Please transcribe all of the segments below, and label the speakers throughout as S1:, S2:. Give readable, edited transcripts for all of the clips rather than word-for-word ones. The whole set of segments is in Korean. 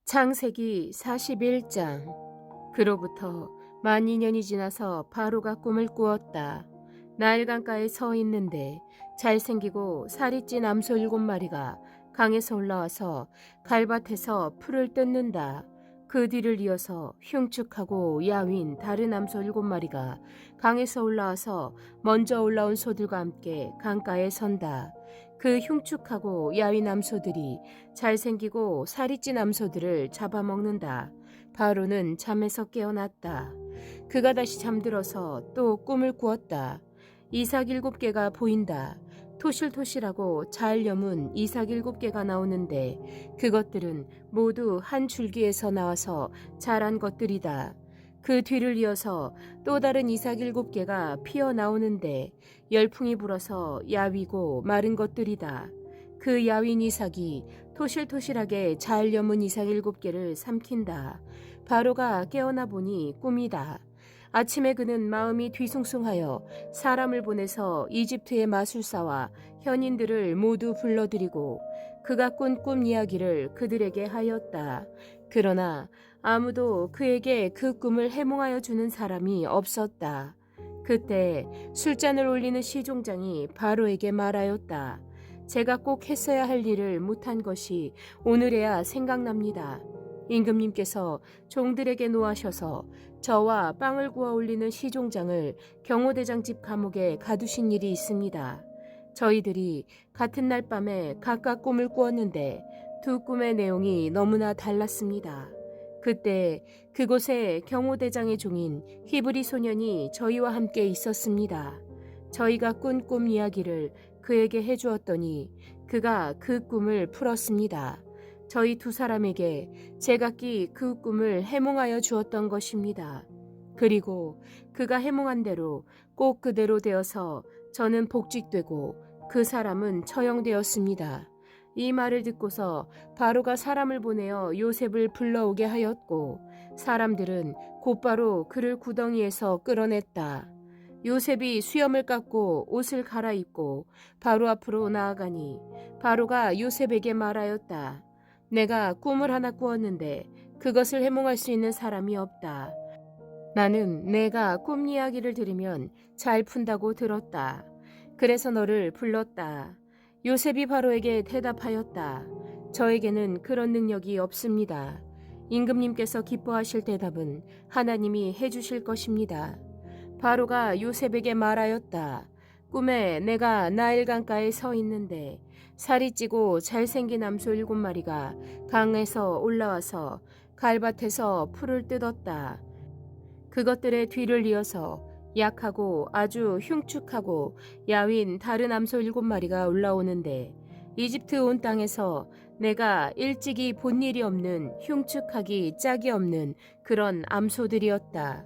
S1: 창세기 41장. 그로부터 12,000년이 지나서 바로가 꿈을 꾸었다. 나일강가에 서 있는데 잘생기고 살이 찐 암소 7마리가 강에서 올라와서 갈밭에서 풀을 뜯는다. 그 뒤를 이어서 흉측하고 야윈 다른 암소 7마리가 강에서 올라와서 먼저 올라온 소들과 함께 강가에 선다. 그 흉측하고 야윈 암소들이 잘생기고 살이 찐 암소들을 잡아먹는다. 바로는 잠에서 깨어났다. 그가 다시 잠들어서 또 꿈을 꾸었다. 이삭 7개가 보인다. 토실토실하고 잘 여문 이삭 7개가 나오는데 그것들은 모두 한 줄기에서 나와서 자란 것들이다. 그 뒤를 이어서 또 다른 이삭 7개가 피어나오는데 열풍이 불어서 야위고 마른 것들이다. 그 야윈 이삭이 토실토실하게 잘 여문 이삭 7개를 삼킨다. 바로가 깨어나 보니 꿈이다. 아침에 그는 마음이 뒤숭숭하여 사람을 보내서 이집트의 마술사와 현인들을 모두 불러들이고 그가 꾼 꿈 이야기를 그들에게 하였다. 그러나 아무도 그에게 그 꿈을 해몽하여 주는 사람이 없었다. 그때 술잔을 올리는 시종장이 바로에게 말하였다. 제가 꼭 했어야 할 일을 못한 것이 오늘에야 생각납니다. 임금님께서 종들에게 노하셔서 저와 빵을 구워 올리는 시종장을 경호대장 집 감옥에 가두신 일이 있습니다. 저희들이 같은 날 밤에 각각 꿈을 꾸었는데 두 꿈의 내용이 너무나 달랐습니다. 그때 그곳에 경호대장의 종인 히브리 소년이 저희와 함께 있었습니다. 저희가 꾼 꿈 이야기를 그에게 해주었더니 그가 그 꿈을 풀었습니다. 저희 두 사람에게 제각기 그 꿈을 해몽하여 주었던 것입니다. 그리고 그가 해몽한 대로 꼭 그대로 되어서 저는 복직되고 그 사람은 처형되었습니다. 이 말을 듣고서 바로가 사람을 보내어 요셉을 불러오게 하였고 사람들은 곧바로 그를 구덩이에서 끌어냈다. 요셉이 수염을 깎고 옷을 갈아입고 바로 앞으로 나아가니 바로가 요셉에게 말하였다. 내가 꿈을 하나 꾸었는데 그것을 해몽할 수 있는 사람이 없다. 나는 내가 꿈 이야기를 들으면 잘 푼다고 들었다. 그래서 너를 불렀다. 요셉이 바로에게 대답하였다. 저에게는 그런 능력이 없습니다. 임금님께서 기뻐하실 대답은 하나님이 해주실 것입니다. 바로가 요셉에게 말하였다. 꿈에 내가 나일강가에 서 있는데 살이 찌고 잘생긴 암소 7마리가 강에서 올라와서 갈밭에서 풀을 뜯었다. 그것들의 뒤를 이어서 약하고 아주 흉측하고 야윈 다른 암소 7마리가 올라오는데 이집트 온 땅에서 내가 일찍이 본 일이 없는 흉측하기 짝이 없는 그런 암소들이었다.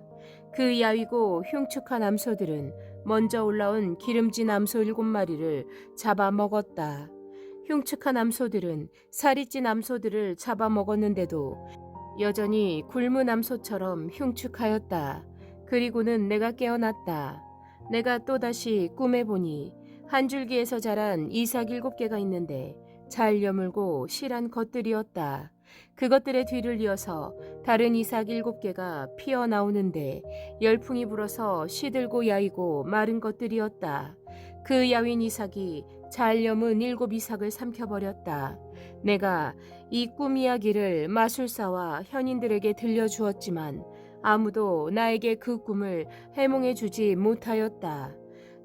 S1: 그 야위고 흉측한 암소들은 먼저 올라온 기름진 암소 7마리를 잡아먹었다. 흉측한 암소들은 살이 찐 암소들을 잡아먹었는데도 여전히 굶은 암소처럼 흉측하였다. 그리고는 내가 깨어났다. 내가 또다시 꿈에 보니 한 줄기에서 자란 이삭 7개가 있는데 잘 여물고 실한 것들이었다. 그것들의 뒤를 이어서 다른 이삭 7개가 피어나오는데 열풍이 불어서 시들고 야이고 마른 것들이었다. 그 야윈 이삭이 잘 여문 7 이삭을 삼켜버렸다. 내가 이 꿈 이야기를 마술사와 현인들에게 들려주었지만 아무도 나에게 그 꿈을 해몽해 주지 못하였다.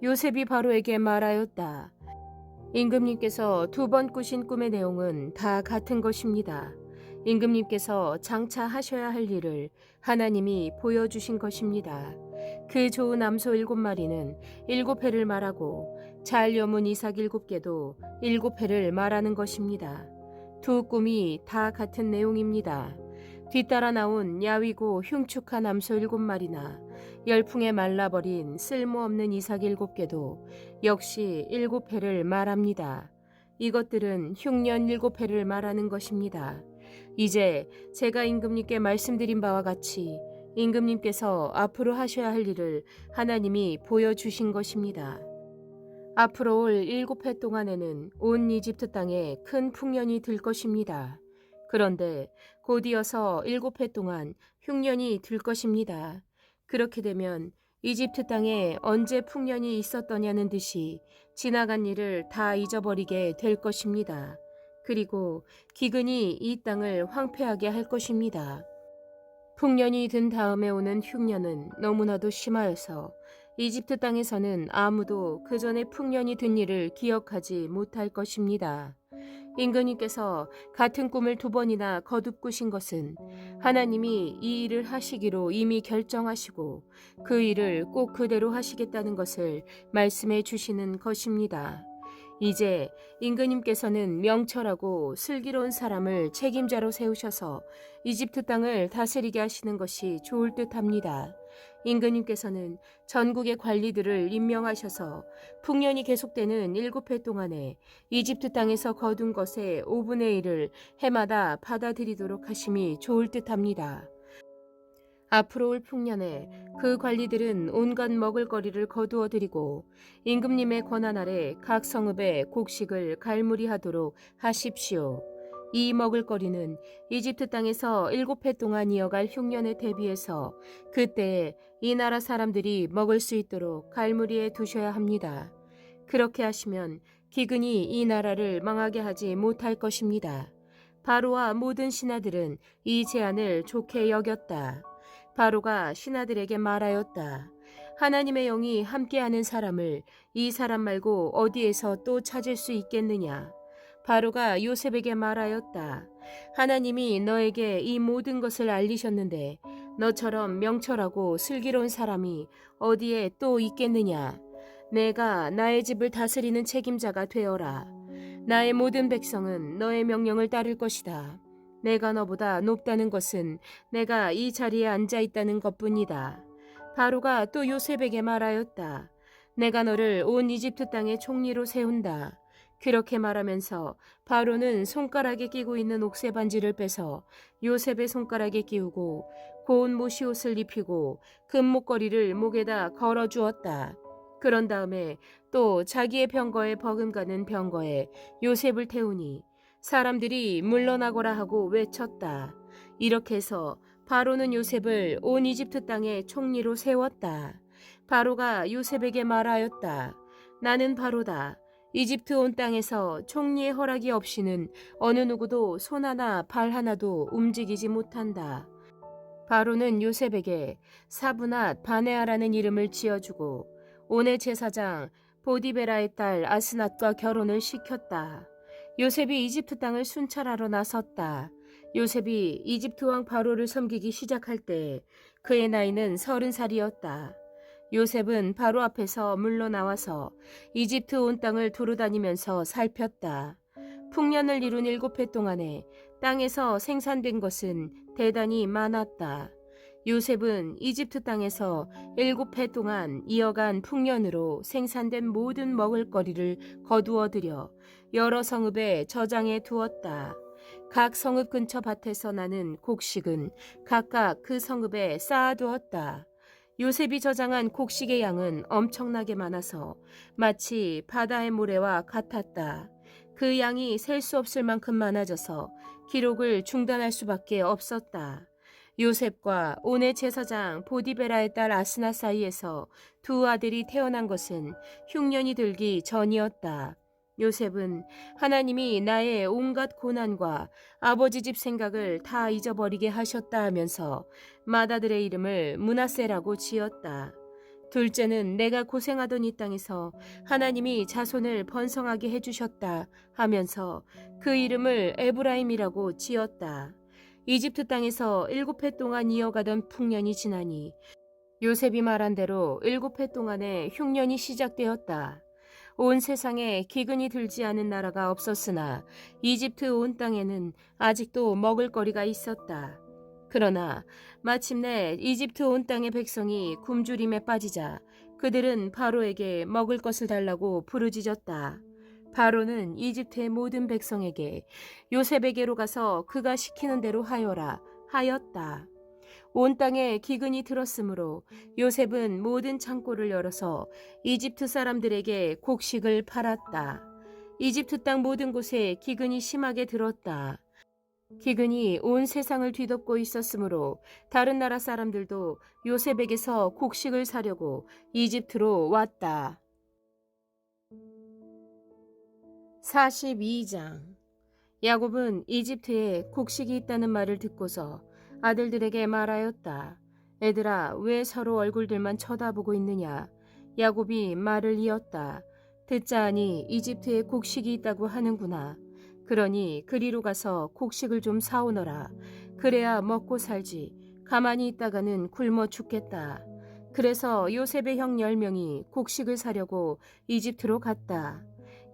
S1: 요셉이 바로에게 말하였다. 임금님께서 2번 꾸신 꿈의 내용은 다 같은 것입니다. 임금님께서 장차 하셔야 할 일을 하나님이 보여주신 것입니다. 그 좋은 암소 7마리는 7회를 말하고 잘 여문 이삭 7개도 7회를 말하는 것입니다. 두 꿈이 다 같은 내용입니다. 뒤따라 나온 야위고 흉측한 암소 7마리나 열풍에 말라버린 쓸모없는 이삭 7개도 역시 7회를 말합니다. 이것들은 흉년 7회를 말하는 것입니다. 이제 제가 임금님께 말씀드린 바와 같이 임금님께서 앞으로 하셔야 할 일을 하나님이 보여주신 것입니다. 앞으로 올 7해 동안에는 온 이집트 땅에 큰 풍년이 들 것입니다. 그런데 곧이어서 7해 동안 흉년이 들 것입니다. 그렇게 되면 이집트 땅에 언제 풍년이 있었더냐는 듯이 지나간 일을 다 잊어버리게 될 것입니다. 그리고 기근이 이 땅을 황폐하게 할 것입니다. 풍년이 든 다음에 오는 흉년은 너무나도 심하여서 이집트 땅에서는 아무도 그 전에 풍년이 든 일을 기억하지 못할 것입니다. 임금님께서 같은 꿈을 2번이나 거듭 꾸신 것은 하나님이 이 일을 하시기로 이미 결정하시고 그 일을 꼭 그대로 하시겠다는 것을 말씀해 주시는 것입니다. 이제 임금님께서는 명철하고 슬기로운 사람을 책임자로 세우셔서 이집트 땅을 다스리게 하시는 것이 좋을 듯합니다. 임금님께서는 전국의 관리들을 임명하셔서 풍년이 계속되는 7해 동안에 이집트 땅에서 거둔 것의 5분의 1을 해마다 받아들이도록 하심이 좋을 듯합니다. 앞으로 올 풍년에 그 관리들은 온갖 먹을거리를 거두어 드리고 임금님의 권한 아래 각 성읍에 곡식을 갈무리하도록 하십시오. 이 먹을거리는 이집트 땅에서 7해 동안 이어갈 흉년에 대비해서 그때에 이 나라 사람들이 먹을 수 있도록 갈무리해 두셔야 합니다. 그렇게 하시면 기근이 이 나라를 망하게 하지 못할 것입니다. 바로와 모든 신하들은 이 제안을 좋게 여겼다. 바로가 신하들에게 말하였다. 하나님의 영이 함께하는 사람을 이 사람 말고 어디에서 또 찾을 수 있겠느냐. 바로가 요셉에게 말하였다. 하나님이 너에게 이 모든 것을 알리셨는데 너처럼 명철하고 슬기로운 사람이 어디에 또 있겠느냐. 내가 나의 집을 다스리는 책임자가 되어라. 나의 모든 백성은 너의 명령을 따를 것이다. 내가 너보다 높다는 것은 내가 이 자리에 앉아 있다는 것뿐이다. 바로가 또 요셉에게 말하였다. 내가 너를 온 이집트 땅의 총리로 세운다. 그렇게 말하면서 바로는 손가락에 끼고 있는 옥새 반지를 빼서 요셉의 손가락에 끼우고 고운 모시옷을 입히고 금목걸이를 목에다 걸어주었다. 그런 다음에 또 자기의 병거에 버금가는 병거에 요셉을 태우니 사람들이 물러나거라 하고 외쳤다. 이렇게 해서 바로는 요셉을 온 이집트 땅의 총리로 세웠다. 바로가 요셉에게 말하였다. 나는 바로다. 이집트 온 땅에서 총리의 허락이 없이는 어느 누구도 손 하나 발 하나도 움직이지 못한다. 바로는 요셉에게 사브낫 바네아라는 이름을 지어주고 온의 제사장 보디베라의 딸 아스낫과 결혼을 시켰다. 요셉이 이집트 땅을 순찰하러 나섰다. 요셉이 이집트 왕 바로를 섬기기 시작할 때 그의 나이는 30살이었다. 요셉은 바로 앞에서 물러나와서 이집트 온 땅을 두루다니면서 살폈다. 풍년을 이룬 7해 동안에 땅에서 생산된 것은 대단히 많았다. 요셉은 이집트 땅에서 7해 동안 이어간 풍년으로 생산된 모든 먹을거리를 거두어 들여 여러 성읍에 저장해 두었다. 각 성읍 근처 밭에서 나는 곡식은 각각 그 성읍에 쌓아두었다. 요셉이 저장한 곡식의 양은 엄청나게 많아서 마치 바다의 모래와 같았다. 그 양이 셀 수 없을 만큼 많아져서 기록을 중단할 수밖에 없었다. 요셉과 온의 제사장 보디베라의 딸 아스나 사이에서 2 아들이 태어난 것은 흉년이 들기 전이었다. 요셉은 하나님이 나의 온갖 고난과 아버지 집 생각을 다 잊어버리게 하셨다 하면서 맏아들의 이름을 므낫세라고 지었다. 둘째는 내가 고생하던 이 땅에서 하나님이 자손을 번성하게 해주셨다 하면서 그 이름을 에브라임이라고 지었다. 이집트 땅에서 7해 동안 이어가던 풍년이 지나니 요셉이 말한 대로 7해 동안의 흉년이 시작되었다. 온 세상에 기근이 들지 않은 나라가 없었으나 이집트 온 땅에는 아직도 먹을거리가 있었다. 그러나 마침내 이집트 온 땅의 백성이 굶주림에 빠지자 그들은 바로에게 먹을 것을 달라고 부르짖었다. 바로는 이집트의 모든 백성에게 요셉에게로 가서 그가 시키는 대로 하여라 하였다. 온 땅에 기근이 들었으므로 요셉은 모든 창고를 열어서 이집트 사람들에게 곡식을 팔았다. 이집트 땅 모든 곳에 기근이 심하게 들었다. 기근이 온 세상을 뒤덮고 있었으므로 다른 나라 사람들도 요셉에게서 곡식을 사려고 이집트로 왔다. 42장. 야곱은 이집트에 곡식이 있다는 말을 듣고서 아들들에게 말하였다. 애들아, 왜 서로 얼굴들만 쳐다보고 있느냐? 야곱이 말을 이었다. 듣자 하니 이집트에 곡식이 있다고 하는구나. 그러니 그리로 가서 곡식을 좀 사오너라. 그래야 먹고 살지. 가만히 있다가는 굶어 죽겠다. 그래서 요셉의 형 10명이 곡식을 사려고 이집트로 갔다.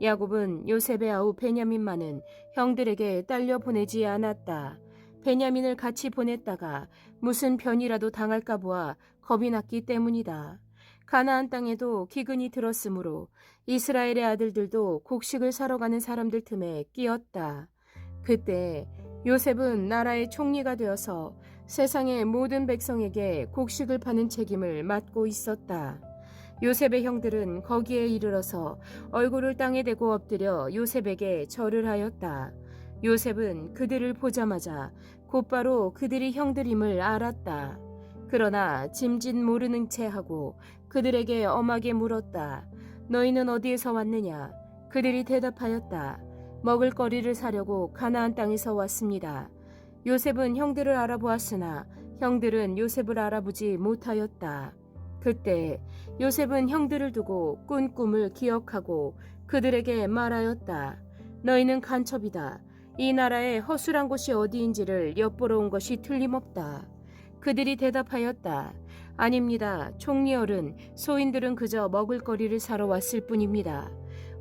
S1: 야곱은 요셉의 아우 베냐민만은 형들에게 딸려 보내지 않았다. 베냐민을 같이 보냈다가 무슨 변이라도 당할까 보아 겁이 났기 때문이다. 가나안 땅에도 기근이 들었으므로 이스라엘의 아들들도 곡식을 사러 가는 사람들 틈에 끼었다. 그때 요셉은 나라의 총리가 되어서 세상의 모든 백성에게 곡식을 파는 책임을 맡고 있었다. 요셉의 형들은 거기에 이르러서 얼굴을 땅에 대고 엎드려 요셉에게 절을 하였다. 요셉은 그들을 보자마자 곧바로 그들이 형들임을 알았다. 그러나 짐짓 모르는 채 하고 그들에게 엄하게 물었다. 너희는 어디에서 왔느냐? 그들이 대답하였다. 먹을거리를 사려고 가나안 땅에서 왔습니다. 요셉은 형들을 알아보았으나 형들은 요셉을 알아보지 못하였다. 그때 요셉은 형들을 두고 꾼 꿈을 기억하고 그들에게 말하였다. 너희는 간첩이다. 이 나라에 허술한 곳이 어디인지를 엿보러 온 것이 틀림없다. 그들이 대답하였다. 아닙니다. 총리어른, 소인들은 그저 먹을거리를 사러 왔을 뿐입니다.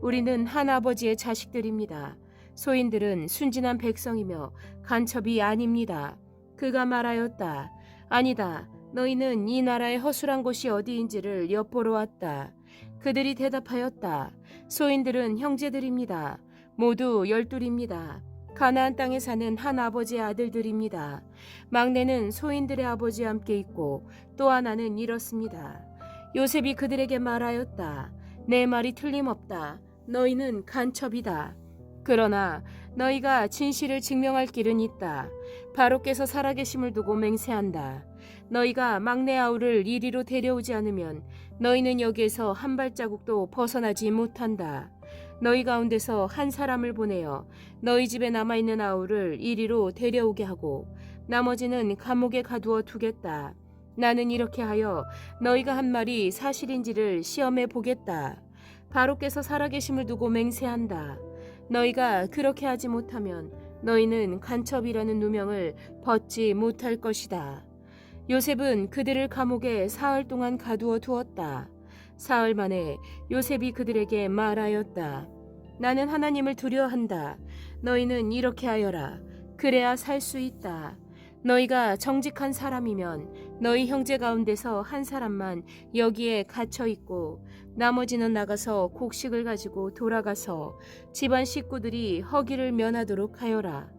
S1: 우리는 한 아버지의 자식들입니다. 소인들은 순진한 백성이며 간첩이 아닙니다. 그가 말하였다. 아니다. 너희는 이 나라의 허술한 곳이 어디인지를 엿보러 왔다. 그들이 대답하였다. 소인들은 형제들입니다. 모두 12입니다. 가나안 땅에 사는 한 아버지의 아들들입니다. 막내는 소인들의 아버지와 함께 있고 또 하나는 이렇습니다. 요셉이 그들에게 말하였다. 내 말이 틀림없다. 너희는 간첩이다. 그러나 너희가 진실을 증명할 길은 있다. 바로께서 살아계심을 두고 맹세한다. 너희가 막내 아우를 이리로 데려오지 않으면 너희는 여기에서 한 발자국도 벗어나지 못한다. 너희 가운데서 한 사람을 보내어 너희 집에 남아있는 아우를 이리로 데려오게 하고 나머지는 감옥에 가두어 두겠다. 나는 이렇게 하여 너희가 한 말이 사실인지를 시험해 보겠다. 바로께서 살아계심을 두고 맹세한다. 너희가 그렇게 하지 못하면 너희는 간첩이라는 누명을 벗지 못할 것이다. 요셉은 그들을 감옥에 사흘 동안 가두어 두었다. 사흘 만에 요셉이 그들에게 말하였다. 나는 하나님을 두려워한다. 너희는 이렇게 하여라. 그래야 살 수 있다. 너희가 정직한 사람이면 너희 형제 가운데서 한 사람만 여기에 갇혀 있고 나머지는 나가서 곡식을 가지고 돌아가서 집안 식구들이 허기를 면하도록 하여라.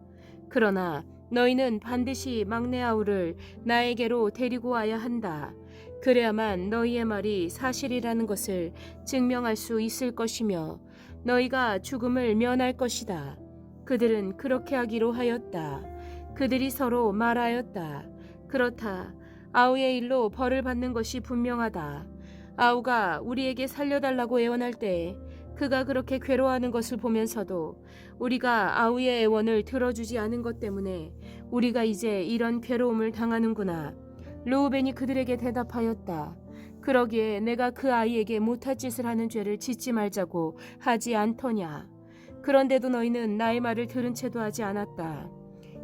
S1: 그러나 너희는 반드시 막내 아우를 나에게로 데리고 와야 한다. 그래야만 너희의 말이 사실이라는 것을 증명할 수 있을 것이며 너희가 죽음을 면할 것이다. 그들은 그렇게 하기로 하였다. 그들이 서로 말하였다. 그렇다. 아우의 일로 벌을 받는 것이 분명하다. 아우가 우리에게 살려달라고 애원할 때 그가 그렇게 괴로워하는 것을 보면서도 우리가 아우의 애원을 들어주지 않은 것 때문에 우리가 이제 이런 괴로움을 당하는구나. 르우벤이 그들에게 대답하였다. 그러기에 내가 그 아이에게 못할 짓을 하는 죄를 짓지 말자고 하지 않더냐. 그런데도 너희는 나의 말을 들은 채도 하지 않았다.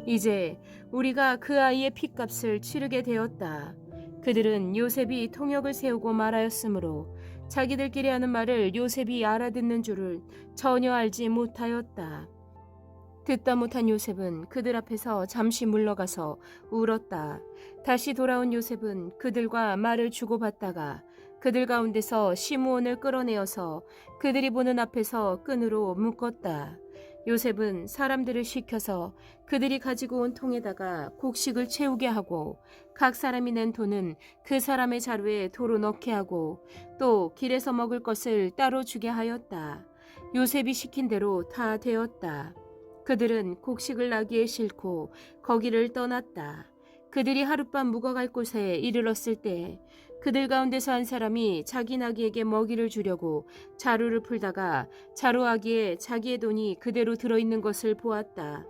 S1: 이제 우리가 그 아이의 핏값을 치르게 되었다. 그들은 요셉이 통역을 세우고 말하였으므로 자기들끼리 하는 말을 요셉이 알아듣는 줄을 전혀 알지 못하였다. 듣다 못한 요셉은 그들 앞에서 잠시 물러가서 울었다. 다시 돌아온 요셉은 그들과 말을 주고받다가 그들 가운데서 시므온을 끌어내어서 그들이 보는 앞에서 끈으로 묶었다. 요셉은 사람들을 시켜서 그들이 가지고 온 통에다가 곡식을 채우게 하고 각 사람이 낸 돈은 그 사람의 자루에 도로 넣게 하고 또 길에서 먹을 것을 따로 주게 하였다. 요셉이 시킨 대로 다 되었다. 그들은 곡식을 나기에 싫고 거기를 떠났다. 그들이 하룻밤 묵어갈 곳에 이르렀을 때 그들 가운데서 한 사람이 자기 나귀에게 먹이를 주려고 자루를 풀다가 자루아기에 자기의 돈이 그대로 들어있는 것을 보았다.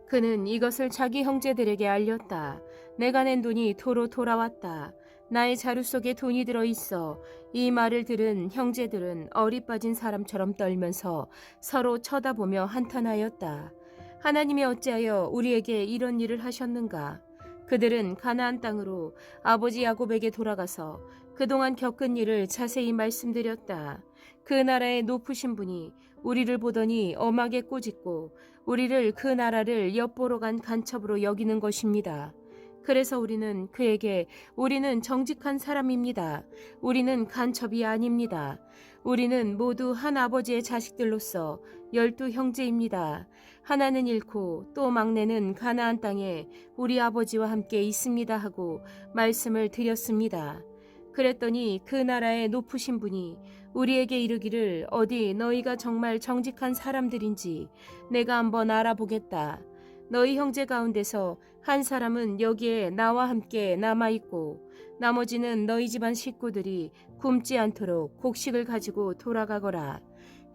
S1: 그는 이것을 자기 형제들에게 알렸다. 내가 낸 돈이 도로 돌아왔다. 나의 자루 속에 돈이 들어있어. 이 말을 들은 형제들은 얼이 빠진 사람처럼 떨면서 서로 쳐다보며 한탄하였다. 하나님이 어찌하여 우리에게 이런 일을 하셨는가? 그들은 가나안 땅으로 아버지 야곱에게 돌아가서 그동안 겪은 일을 자세히 말씀드렸다. 그 나라의 높으신 분이 우리를 보더니 엄하게 꾸짖고 우리를 그 나라를 엿보러 간 간첩으로 여기는 것입니다. 그래서 우리는 그에게 우리는 정직한 사람입니다. 우리는 간첩이 아닙니다. 우리는 모두 한 아버지의 자식들로서 12 형제입니다. 하나는 잃고 또 막내는 가나안 땅에 우리 아버지와 함께 있습니다 하고 말씀을 드렸습니다. 그랬더니 그 나라의 높으신 분이 우리에게 이르기를 어디 너희가 정말 정직한 사람들인지 내가 한번 알아보겠다. 너희 형제 가운데서 한 사람은 여기에 나와 함께 남아있고 나머지는 너희 집안 식구들이 굶지 않도록 곡식을 가지고 돌아가거라.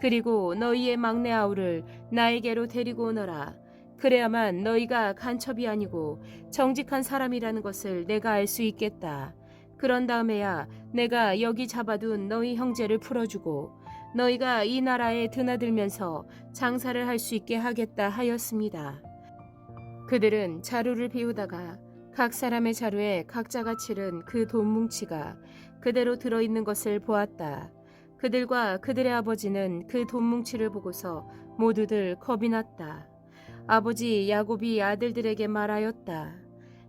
S1: 그리고 너희의 막내 아우를 나에게로 데리고 오너라. 그래야만 너희가 간첩이 아니고 정직한 사람이라는 것을 내가 알 수 있겠다. 그런 다음에야 내가 여기 잡아둔 너희 형제를 풀어주고 너희가 이 나라에 드나들면서 장사를 할 수 있게 하겠다 하였습니다. 그들은 자루를 비우다가 각 사람의 자루에 각자가 치른 그 돈 뭉치가 그대로 들어있는 것을 보았다. 그들과 그들의 아버지는 그 돈 뭉치를 보고서 모두들 겁이 났다. 아버지 야곱이 아들들에게 말하였다.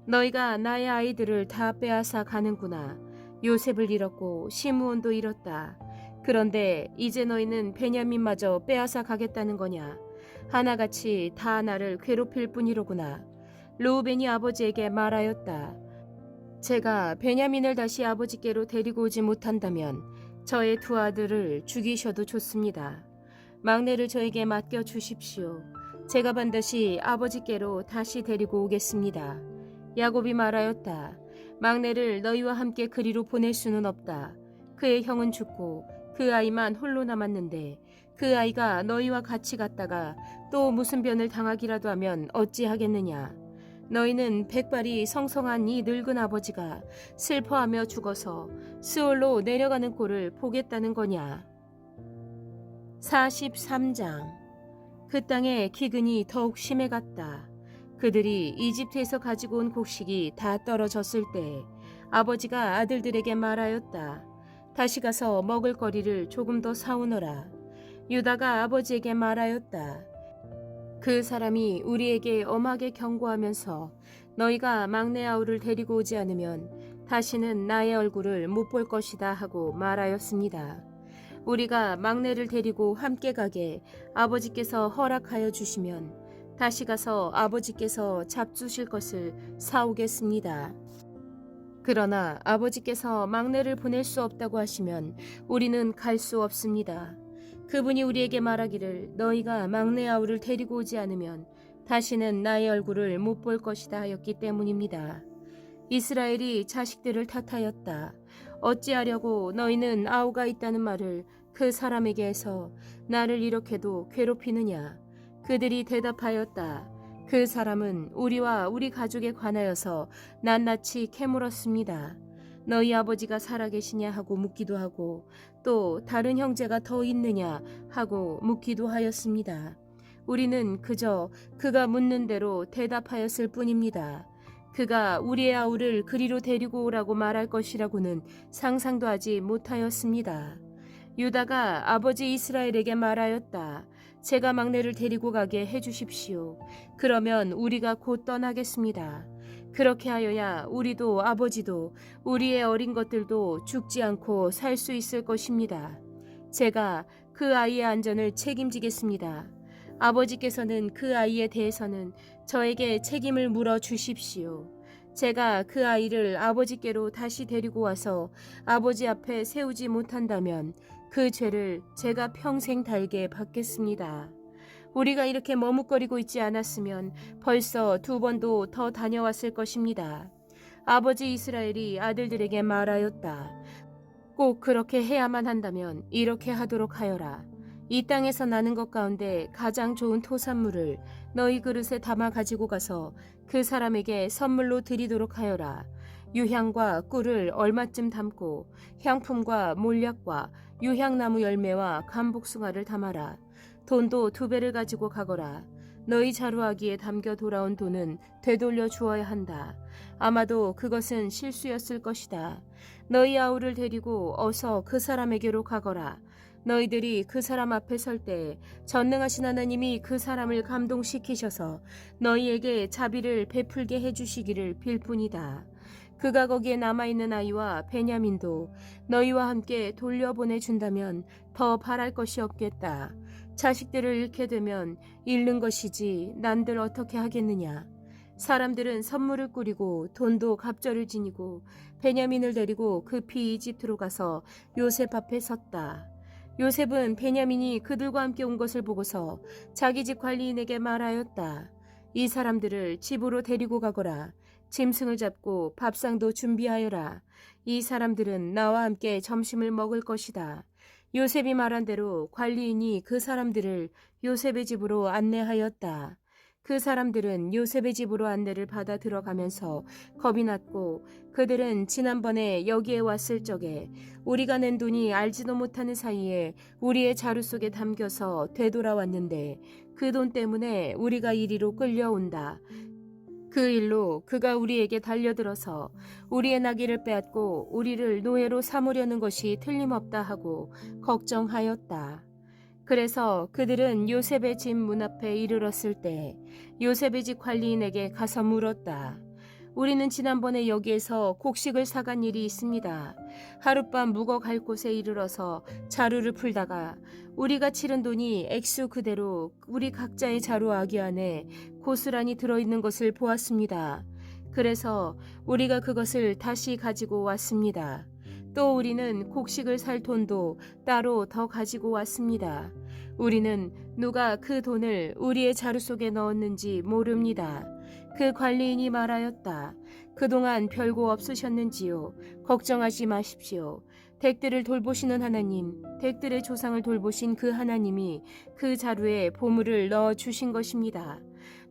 S1: 너희가 나의 아이들을 다 빼앗아 가는구나. 요셉을 잃었고 시므온도 잃었다. 그런데 이제 너희는 베냐민마저 빼앗아 가겠다는 거냐. 하나같이 다 나를 괴롭힐 뿐이로구나. 르우벤이 아버지에게 말하였다. 제가 베냐민을 다시 아버지께로 데리고 오지 못한다면 저의 2 아들을 죽이셔도 좋습니다. 막내를 저에게 맡겨 주십시오. 제가 반드시 아버지께로 다시 데리고 오겠습니다. 야곱이 말하였다. 막내를 너희와 함께 그리로 보낼 수는 없다. 그의 형은 죽고 그 아이만 홀로 남았는데 그 아이가 너희와 같이 갔다가 또 무슨 변을 당하기라도 하면 어찌하겠느냐. 너희는 백발이 성성한 이 늙은 아버지가 슬퍼하며 죽어서 스올로 내려가는 꼴을 보겠다는 거냐. 43장. 그 땅에 기근이 더욱 심해갔다. 그들이 이집트에서 가지고 온 곡식이 다 떨어졌을 때 아버지가 아들들에게 말하였다. 다시 가서 먹을 거리를 조금 더 사오너라. 유다가 아버지에게 말하였다. 그 사람이 우리에게 엄하게 경고하면서 너희가 막내 아우를 데리고 오지 않으면 다시는 나의 얼굴을 못 볼 것이다 하고 말하였습니다. 우리가 막내를 데리고 함께 가게 아버지께서 허락하여 주시면 다시 가서 아버지께서 잡수실 것을 사오겠습니다. 그러나 아버지께서 막내를 보낼 수 없다고 하시면 우리는 갈 수 없습니다. 그분이 우리에게 말하기를 너희가 막내 아우를 데리고 오지 않으면 다시는 나의 얼굴을 못 볼 것이다 하였기 때문입니다. 이스라엘이 자식들을 탓하였다. 어찌하려고 너희는 아우가 있다는 말을 그 사람에게 해서 나를 이렇게도 괴롭히느냐. 그들이 대답하였다. 그 사람은 우리와 우리 가족에 관하여서 낱낱이 캐물었습니다. 너희 아버지가 살아계시냐 하고 묻기도 하고 또 다른 형제가 더 있느냐 하고 묻기도 하였습니다. 우리는 그저 그가 묻는 대로 대답하였을 뿐입니다. 그가 우리의 아우를 그리로 데리고 오라고 말할 것이라고는 상상도 하지 못하였습니다. 유다가 아버지 이스라엘에게 말하였다. 제가 막내를 데리고 가게 해주십시오. 그러면 우리가 곧 떠나겠습니다. 그렇게 하여야 우리도 아버지도 우리의 어린 것들도 죽지 않고 살 수 있을 것입니다. 제가 그 아이의 안전을 책임지겠습니다. 아버지께서는 그 아이에 대해서는 저에게 책임을 물어 주십시오. 제가 그 아이를 아버지께로 다시 데리고 와서 아버지 앞에 세우지 못한다면 그 죄를 제가 평생 달게 받겠습니다. 우리가 이렇게 머뭇거리고 있지 않았으면 벌써 2번도 더 다녀왔을 것입니다. 아버지 이스라엘이 아들들에게 말하였다. 꼭 그렇게 해야만 한다면 이렇게 하도록 하여라. 이 땅에서 나는 것 가운데 가장 좋은 토산물을 너희 그릇에 담아 가지고 가서 그 사람에게 선물로 드리도록 하여라. 유향과 꿀을 얼마쯤 담고 향품과 몰약과 유향나무 열매와 감복숭아를 담아라. 돈도 2배를 가지고 가거라. 너희 자루하기에 담겨 돌아온 돈은 되돌려 주어야 한다. 아마도 그것은 실수였을 것이다. 너희 아우를 데리고 어서 그 사람에게로 가거라. 너희들이 그 사람 앞에 설 때 전능하신 하나님이 그 사람을 감동시키셔서 너희에게 자비를 베풀게 해주시기를 빌 뿐이다. 그가 거기에 남아있는 아이와 베냐민도 너희와 함께 돌려보내준다면 더 바랄 것이 없겠다. 자식들을 잃게 되면 잃는 것이지 난들 어떻게 하겠느냐. 사람들은 선물을 꾸리고 돈도 갑절을 지니고 베냐민을 데리고 급히 이집트로 가서 요셉 앞에 섰다. 요셉은 베냐민이 그들과 함께 온 것을 보고서 자기 집 관리인에게 말하였다. 이 사람들을 집으로 데리고 가거라. 짐승을 잡고 밥상도 준비하여라. 이 사람들은 나와 함께 점심을 먹을 것이다. 요셉이 말한 대로 관리인이 그 사람들을 요셉의 집으로 안내하였다. 그 사람들은 요셉의 집으로 안내를 받아 들어가면서 겁이 났고 그들은 지난번에 여기에 왔을 적에 우리가 낸 돈이 알지도 못하는 사이에 우리의 자루 속에 담겨서 되돌아왔는데 그 돈 때문에 우리가 이리로 끌려온다. 그 일로 그가 우리에게 달려들어서 우리의 나귀를 빼앗고 우리를 노예로 삼으려는 것이 틀림없다 하고 걱정하였다. 그래서 그들은 요셉의 집 문 앞에 이르렀을 때 요셉의 집 관리인에게 가서 물었다. 우리는 지난번에 여기에서 곡식을 사간 일이 있습니다. 하룻밤 묵어 갈 곳에 이르러서 자루를 풀다가 우리가 치른 돈이 액수 그대로 우리 각자의 자루 아기 안에 고스란히 들어있는 것을 보았습니다. 그래서 우리가 그것을 다시 가지고 왔습니다. 또 우리는 곡식을 살 돈도 따로 더 가지고 왔습니다. 우리는 누가 그 돈을 우리의 자루 속에 넣었는지 모릅니다. 그 관리인이 말하였다. 그동안 별거 없으셨는지요? 걱정하지 마십시오. 댁들을 돌보시는 하나님, 댁들의 조상을 돌보신 그 하나님이 그 자루에 보물을 넣어 주신 것입니다.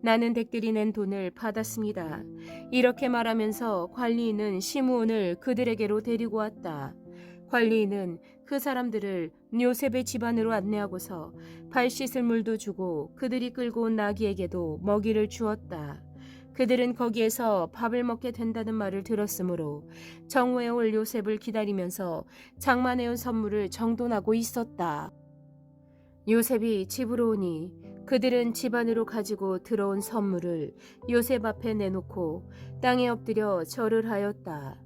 S1: 나는 댁들이 낸 돈을 받았습니다. 이렇게 말하면서 관리인은 시므온을 그들에게로 데리고 왔다. 관리인은 그 사람들을 요셉의 집안으로 안내하고서 발 씻을 물도 주고 그들이 끌고 온 나귀에게도 먹이를 주었다. 그들은 거기에서 밥을 먹게 된다는 말을 들었으므로 정오에 올 요셉을 기다리면서 장만해온 선물을 정돈하고 있었다. 요셉이 집으로 오니 그들은 집 안으로 가지고 들어온 선물을 요셉 앞에 내놓고 땅에 엎드려 절을 하였다.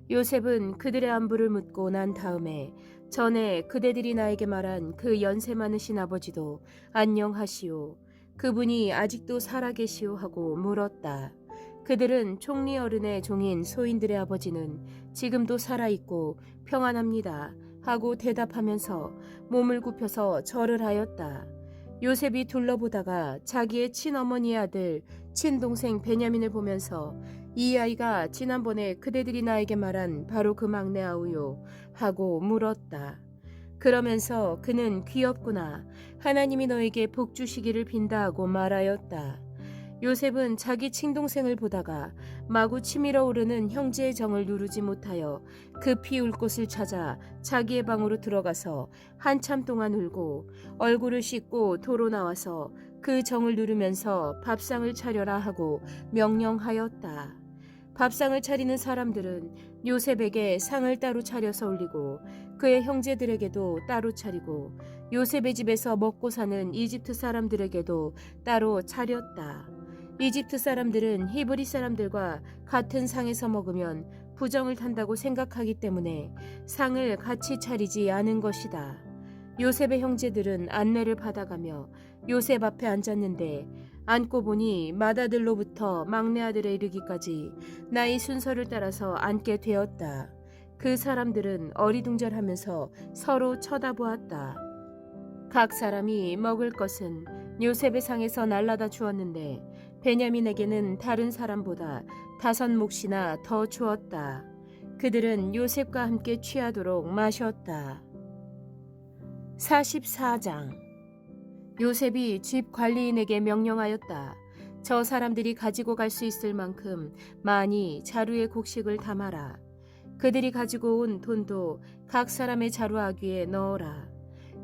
S1: 요셉은 그들의 안부를 묻고 난 다음에 전에 그대들이 나에게 말한 그 연세 많으신 아버지도 안녕하시오. 그분이 아직도 살아계시오 하고 물었다. 그들은 총리 어른의 종인 소인들의 아버지는 지금도 살아있고 평안합니다 하고 대답하면서 몸을 굽혀서 절을 하였다. 요셉이 둘러보다가 자기의 친어머니의 아들 친동생 베냐민을 보면서 이 아이가 지난번에 그대들이 나에게 말한 바로 그 막내 아우요 하고 물었다. 그러면서 그는 귀엽구나. 하나님이 너에게 복 주시기를 빈다 하고 말하였다. 요셉은 자기 친동생을 보다가 마구 치밀어 오르는 형제의 정을 누르지 못하여 급히 울 곳을 찾아 자기의 방으로 들어가서 한참 동안 울고 얼굴을 씻고 도로 나와서 그 정을 누르면서 밥상을 차려라 하고 명령하였다. 밥상을 차리는 사람들은 요셉에게 상을 따로 차려서 올리고 그의 형제들에게도 따로 차리고 요셉의 집에서 먹고 사는 이집트 사람들에게도 따로 차렸다. 이집트 사람들은 히브리 사람들과 같은 상에서 먹으면 부정을 탄다고 생각하기 때문에 상을 같이 차리지 않은 것이다. 요셉의 형제들은 안내를 받아가며 요셉 앞에 앉았는데 앉고 보니 맏아들로부터 막내 아들에 이르기까지 나이 순서를 따라서 앉게 되었다. 그 사람들은 어리둥절하면서 서로 쳐다보았다. 각 사람이 먹을 것은 요셉의 상에서 날라다 주었는데 베냐민에게는 다른 사람보다 5몫이나 더 주었다. 그들은 요셉과 함께 취하도록 마셨다. 44장. 요셉이 집 관리인에게 명령하였다. 저 사람들이 가지고 갈 수 있을 만큼 많이 자루에 곡식을 담아라. 그들이 가지고 온 돈도 각 사람의 자루아귀에 넣어라.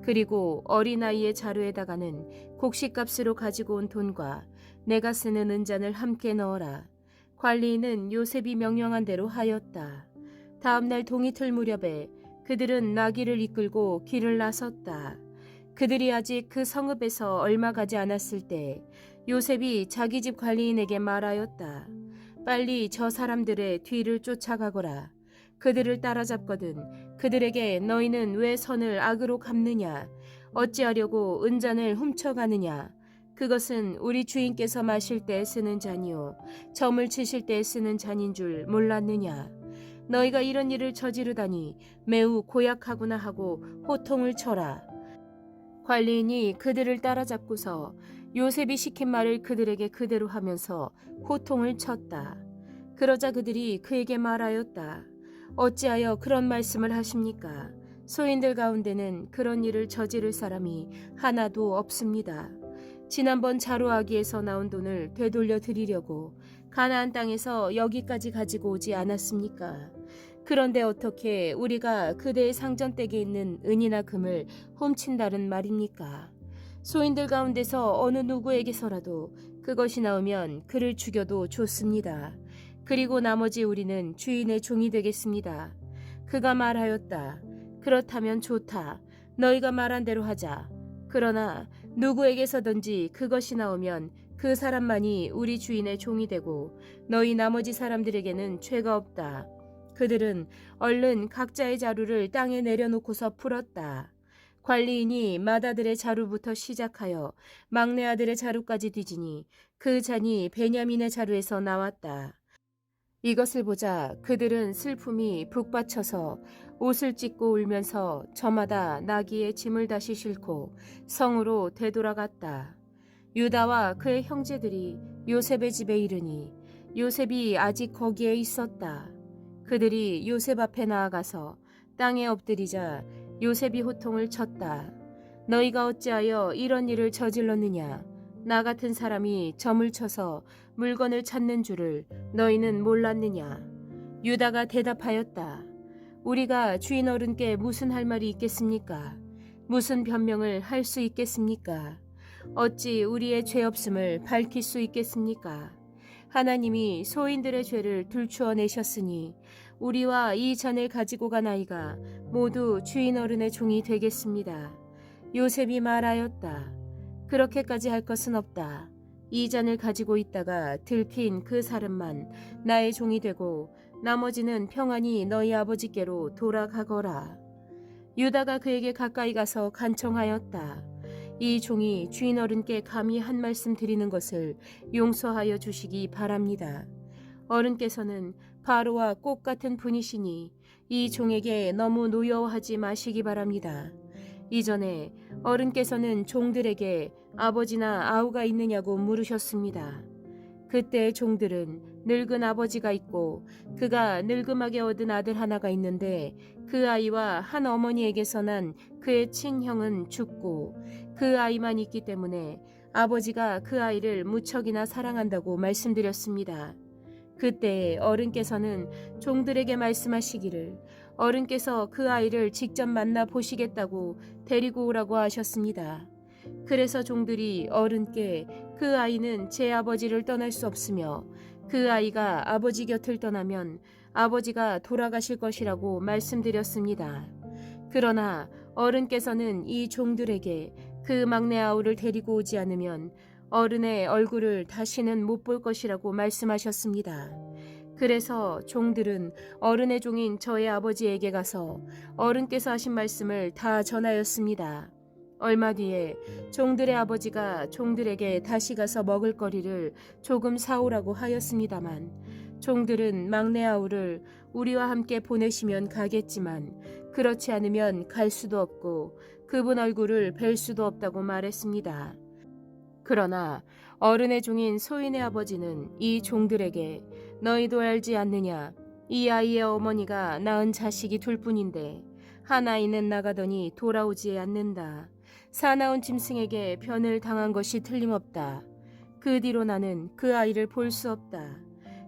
S1: 그리고 어린아이의 자루에다가는 곡식값으로 가지고 온 돈과 내가 쓰는 은잔을 함께 넣어라. 관리인은 요셉이 명령한 대로 하였다. 다음 날 동이틀 무렵에 그들은 나귀를 이끌고 길을 나섰다. 그들이 아직 그 성읍에서 얼마 가지 않았을 때 요셉이 자기 집 관리인에게 말하였다. 빨리 저 사람들의 뒤를 쫓아가거라. 그들을 따라잡거든 그들에게 너희는 왜 선을 악으로 갚느냐? 어찌하려고 은잔을 훔쳐가느냐? 그것은 우리 주인께서 마실 때 쓰는 잔이요 점을 치실 때 쓰는 잔인 줄 몰랐느냐? 너희가 이런 일을 저지르다니 매우 고약하구나 하고 호통을 쳐라. 관리인이 그들을 따라잡고서 요셉이 시킨 말을 그들에게 그대로 하면서 호통을 쳤다. 그러자 그들이 그에게 말하였다. 어찌하여 그런 말씀을 하십니까? 소인들 가운데는 그런 일을 저지를 사람이 하나도 없습니다. 지난번 자루아기에서 나온 돈을 되돌려 드리려고 가나안 땅에서 여기까지 가지고 오지 않았습니까? 그런데 어떻게 우리가 그대의 상전댁에 있는 은이나 금을 훔친다는 말입니까? 소인들 가운데서 어느 누구에게서라도 그것이 나오면 그를 죽여도 좋습니다. 그리고 나머지 우리는 주인의 종이 되겠습니다. 그가 말하였다. 그렇다면 좋다. 너희가 말한 대로 하자. 그러나 누구에게서든지 그것이 나오면 그 사람만이 우리 주인의 종이 되고 너희 나머지 사람들에게는 죄가 없다. 그들은 얼른 각자의 자루를 땅에 내려놓고서 풀었다. 관리인이 맏아들의 자루부터 시작하여 막내 아들의 자루까지 뒤지니 그 잔이 베냐민의 자루에서 나왔다. 이것을 보자 그들은 슬픔이 북받쳐서 옷을 찢고 울면서 저마다 나귀의 짐을 다시 싣고 성으로 되돌아갔다. 유다와 그의 형제들이 요셉의 집에 이르니 요셉이 아직 거기에 있었다. 그들이 요셉 앞에 나아가서 땅에 엎드리자 요셉이 호통을 쳤다. 너희가 어찌하여 이런 일을 저질렀느냐? 나 같은 사람이 점을 쳐서 물건을 찾는 줄을 너희는 몰랐느냐? 유다가 대답하였다. 우리가 주인 어른께 무슨 할 말이 있겠습니까? 무슨 변명을 할 수 있겠습니까? 어찌 우리의 죄 없음을 밝힐 수 있겠습니까? 하나님이 소인들의 죄를 들추어내셨으니 우리와 이 잔을 가지고 간 아이가 모두 주인 어른의 종이 되겠습니다. 요셉이 말하였다. 그렇게까지 할 것은 없다. 이 잔을 가지고 있다가 들킨 그 사람만 나의 종이 되고 나머지는 평안히 너희 아버지께로 돌아가거라. 유다가 그에게 가까이 가서 간청하였다. 이 종이 주인 어른께 감히 한 말씀 드리는 것을 용서하여 주시기 바랍니다. 어른께서는 바로와 꽃 같은 분이시니 이 종에게 너무 노여워하지 마시기 바랍니다. 이전에 어른께서는 종들에게 아버지나 아우가 있느냐고 물으셨습니다. 그때 종들은 늙은 아버지가 있고 그가 늙음하게 얻은 아들 하나가 있는데 그 아이와 한 어머니에게서 난 그의 친형은 죽고 그 아이만 있기 때문에 아버지가 그 아이를 무척이나 사랑한다고 말씀드렸습니다. 그때 어른께서는 종들에게 말씀하시기를 어른께서 그 아이를 직접 만나 보시겠다고 데리고 오라고 하셨습니다. 그래서 종들이 어른께 그 아이는 제 아버지를 떠날 수 없으며 그 아이가 아버지 곁을 떠나면 아버지가 돌아가실 것이라고 말씀드렸습니다. 그러나 어른께서는 이 종들에게 그 막내 아우를 데리고 오지 않으면 어른의 얼굴을 다시는 못 볼 것이라고 말씀하셨습니다. 그래서 종들은 어른의 종인 저의 아버지에게 가서 어른께서 하신 말씀을 다 전하였습니다. 얼마 뒤에 종들의 아버지가 종들에게 다시 가서 먹을 거리를 조금 사오라고 하였습니다만 종들은 막내 아우를 우리와 함께 보내시면 가겠지만 그렇지 않으면 갈 수도 없고 그분 얼굴을 뵐 수도 없다고 말했습니다. 그러나 어른의 종인 소인의 아버지는 이 종들에게 너희도 알지 않느냐? 이 아이의 어머니가 낳은 자식이 둘뿐인데 한 아이는 나가더니 돌아오지 않는다. 사나운 짐승에게 변을 당한 것이 틀림없다. 그 뒤로 나는 그 아이를 볼 수 없다.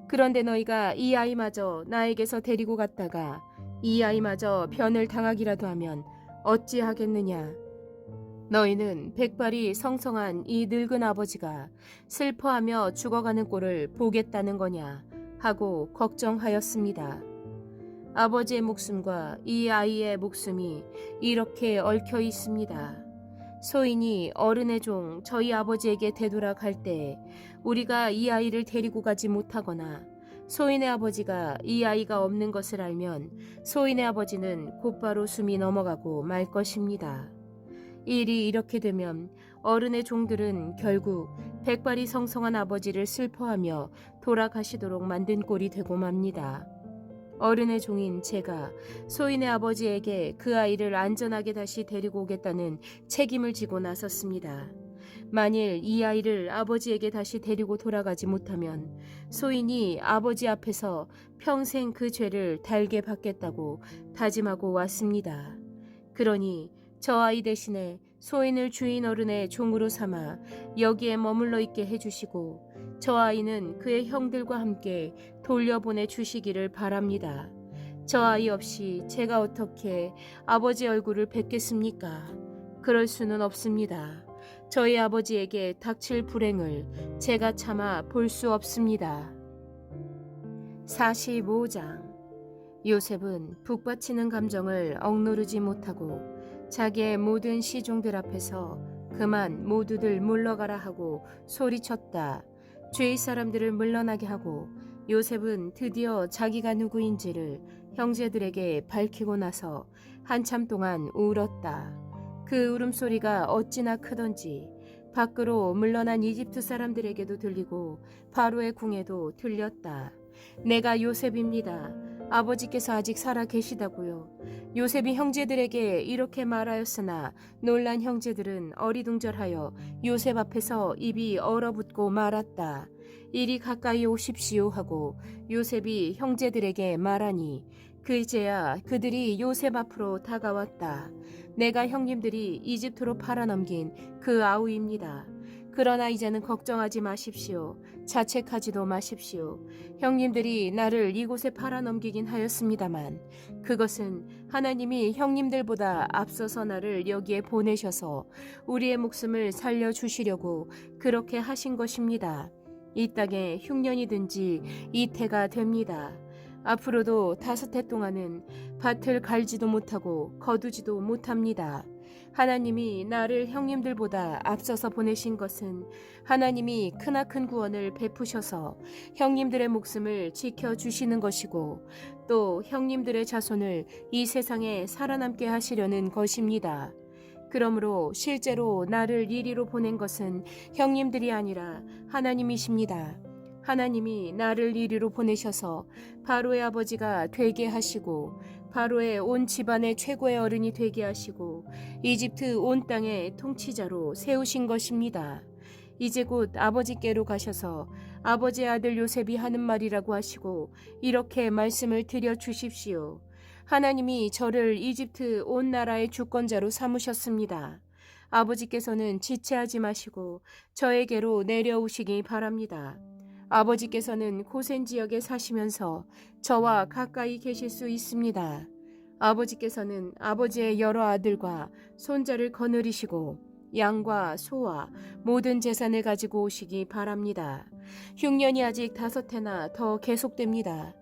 S1: 그런데 너희가 이 아이마저 나에게서 데리고 갔다가 이 아이마저 변을 당하기라도 하면 어찌하겠느냐? 너희는 백발이 성성한 이 늙은 아버지가 슬퍼하며 죽어가는 꼴을 보겠다는 거냐 하고 걱정하였습니다. 아버지의 목숨과 이 아이의 목숨이 이렇게 얽혀 있습니다. 소인이 어른의 종 저희 아버지에게 되돌아갈 때 우리가 이 아이를 데리고 가지 못하거나 소인의 아버지가 이 아이가 없는 것을 알면 소인의 아버지는 곧바로 숨이 넘어가고 말 것입니다. 일이 이렇게 되면 어른의 종들은 결국 백발이 성성한 아버지를 슬퍼하며 돌아가시도록 만든 꼴이 되고 맙니다. 어른의 종인 제가 소인의 아버지에게 그 아이를 안전하게 다시 데리고 오겠다는 책임을 지고 나섰습니다. 만일 이 아이를 아버지에게 다시 데리고 돌아가지 못하면 소인이 아버지 앞에서 평생 그 죄를 달게 받겠다고 다짐하고 왔습니다. 그러니 저 아이 대신에 소인을 주인 어른의 종으로 삼아 여기에 머물러 있게 해주시고 저 아이는 그의 형들과 함께 돌려보내 주시기를 바랍니다. 저 아이 없이 제가 어떻게 아버지 얼굴을 뵙겠습니까? 그럴 수는 없습니다. 저희 아버지에게 닥칠 불행을 제가 참아 볼 수 없습니다. 45장 요셉은 북받치는 감정을 억누르지 못하고 자기의 모든 시종들 앞에서 그만 모두들 물러가라 하고 소리쳤다. 주위 사람들을 물러나게 하고 요셉은 드디어 자기가 누구인지를 형제들에게 밝히고 나서 한참 동안 울었다. 그 울음소리가 어찌나 크던지 밖으로 물러난 이집트 사람들에게도 들리고 바로의 궁에도 들렸다. 내가 요셉입니다. 아버지께서 아직 살아 계시다고요. 요셉이 형제들에게 이렇게 말하였으나 놀란 형제들은 어리둥절하여 요셉 앞에서 입이 얼어붙고 말았다. 이리 가까이 오십시오 하고 요셉이 형제들에게 말하니 그제야 그들이 요셉 앞으로 다가왔다. 내가 형님들이 이집트로 팔아넘긴 그 아우입니다. 그러나 이제는 걱정하지 마십시오. 자책하지도 마십시오. 형님들이 나를 이곳에 팔아넘기긴 하였습니다만 그것은 하나님이 형님들보다 앞서서 나를 여기에 보내셔서 우리의 목숨을 살려주시려고 그렇게 하신 것입니다. 이 땅에 흉년이든지 이태가 됩니다. 앞으로도 5해 동안은 밭을 갈지도 못하고 거두지도 못합니다. 하나님이 나를 형님들보다 앞서서 보내신 것은 하나님이 크나큰 구원을 베푸셔서 형님들의 목숨을 지켜주시는 것이고 또 형님들의 자손을 이 세상에 살아남게 하시려는 것입니다. 그러므로 실제로 나를 이리로 보낸 것은 형님들이 아니라 하나님이십니다. 하나님이 나를 이리로 보내셔서 바로의 아버지가 되게 하시고 바로의 온 집안의 최고의 어른이 되게 하시고 이집트 온 땅의 통치자로 세우신 것입니다. 이제 곧 아버지께로 가셔서 아버지의 아들 요셉이 하는 말이라고 하시고 이렇게 말씀을 드려 주십시오. 하나님이 저를 이집트 온 나라의 주권자로 삼으셨습니다. 아버지께서는 지체하지 마시고 저에게로 내려오시기 바랍니다. 아버지께서는 고센 지역에 사시면서 저와 가까이 계실 수 있습니다. 아버지께서는 아버지의 여러 아들과 손자를 거느리시고 양과 소와 모든 재산을 가지고 오시기 바랍니다. 흉년이 아직 5해나 더 계속됩니다.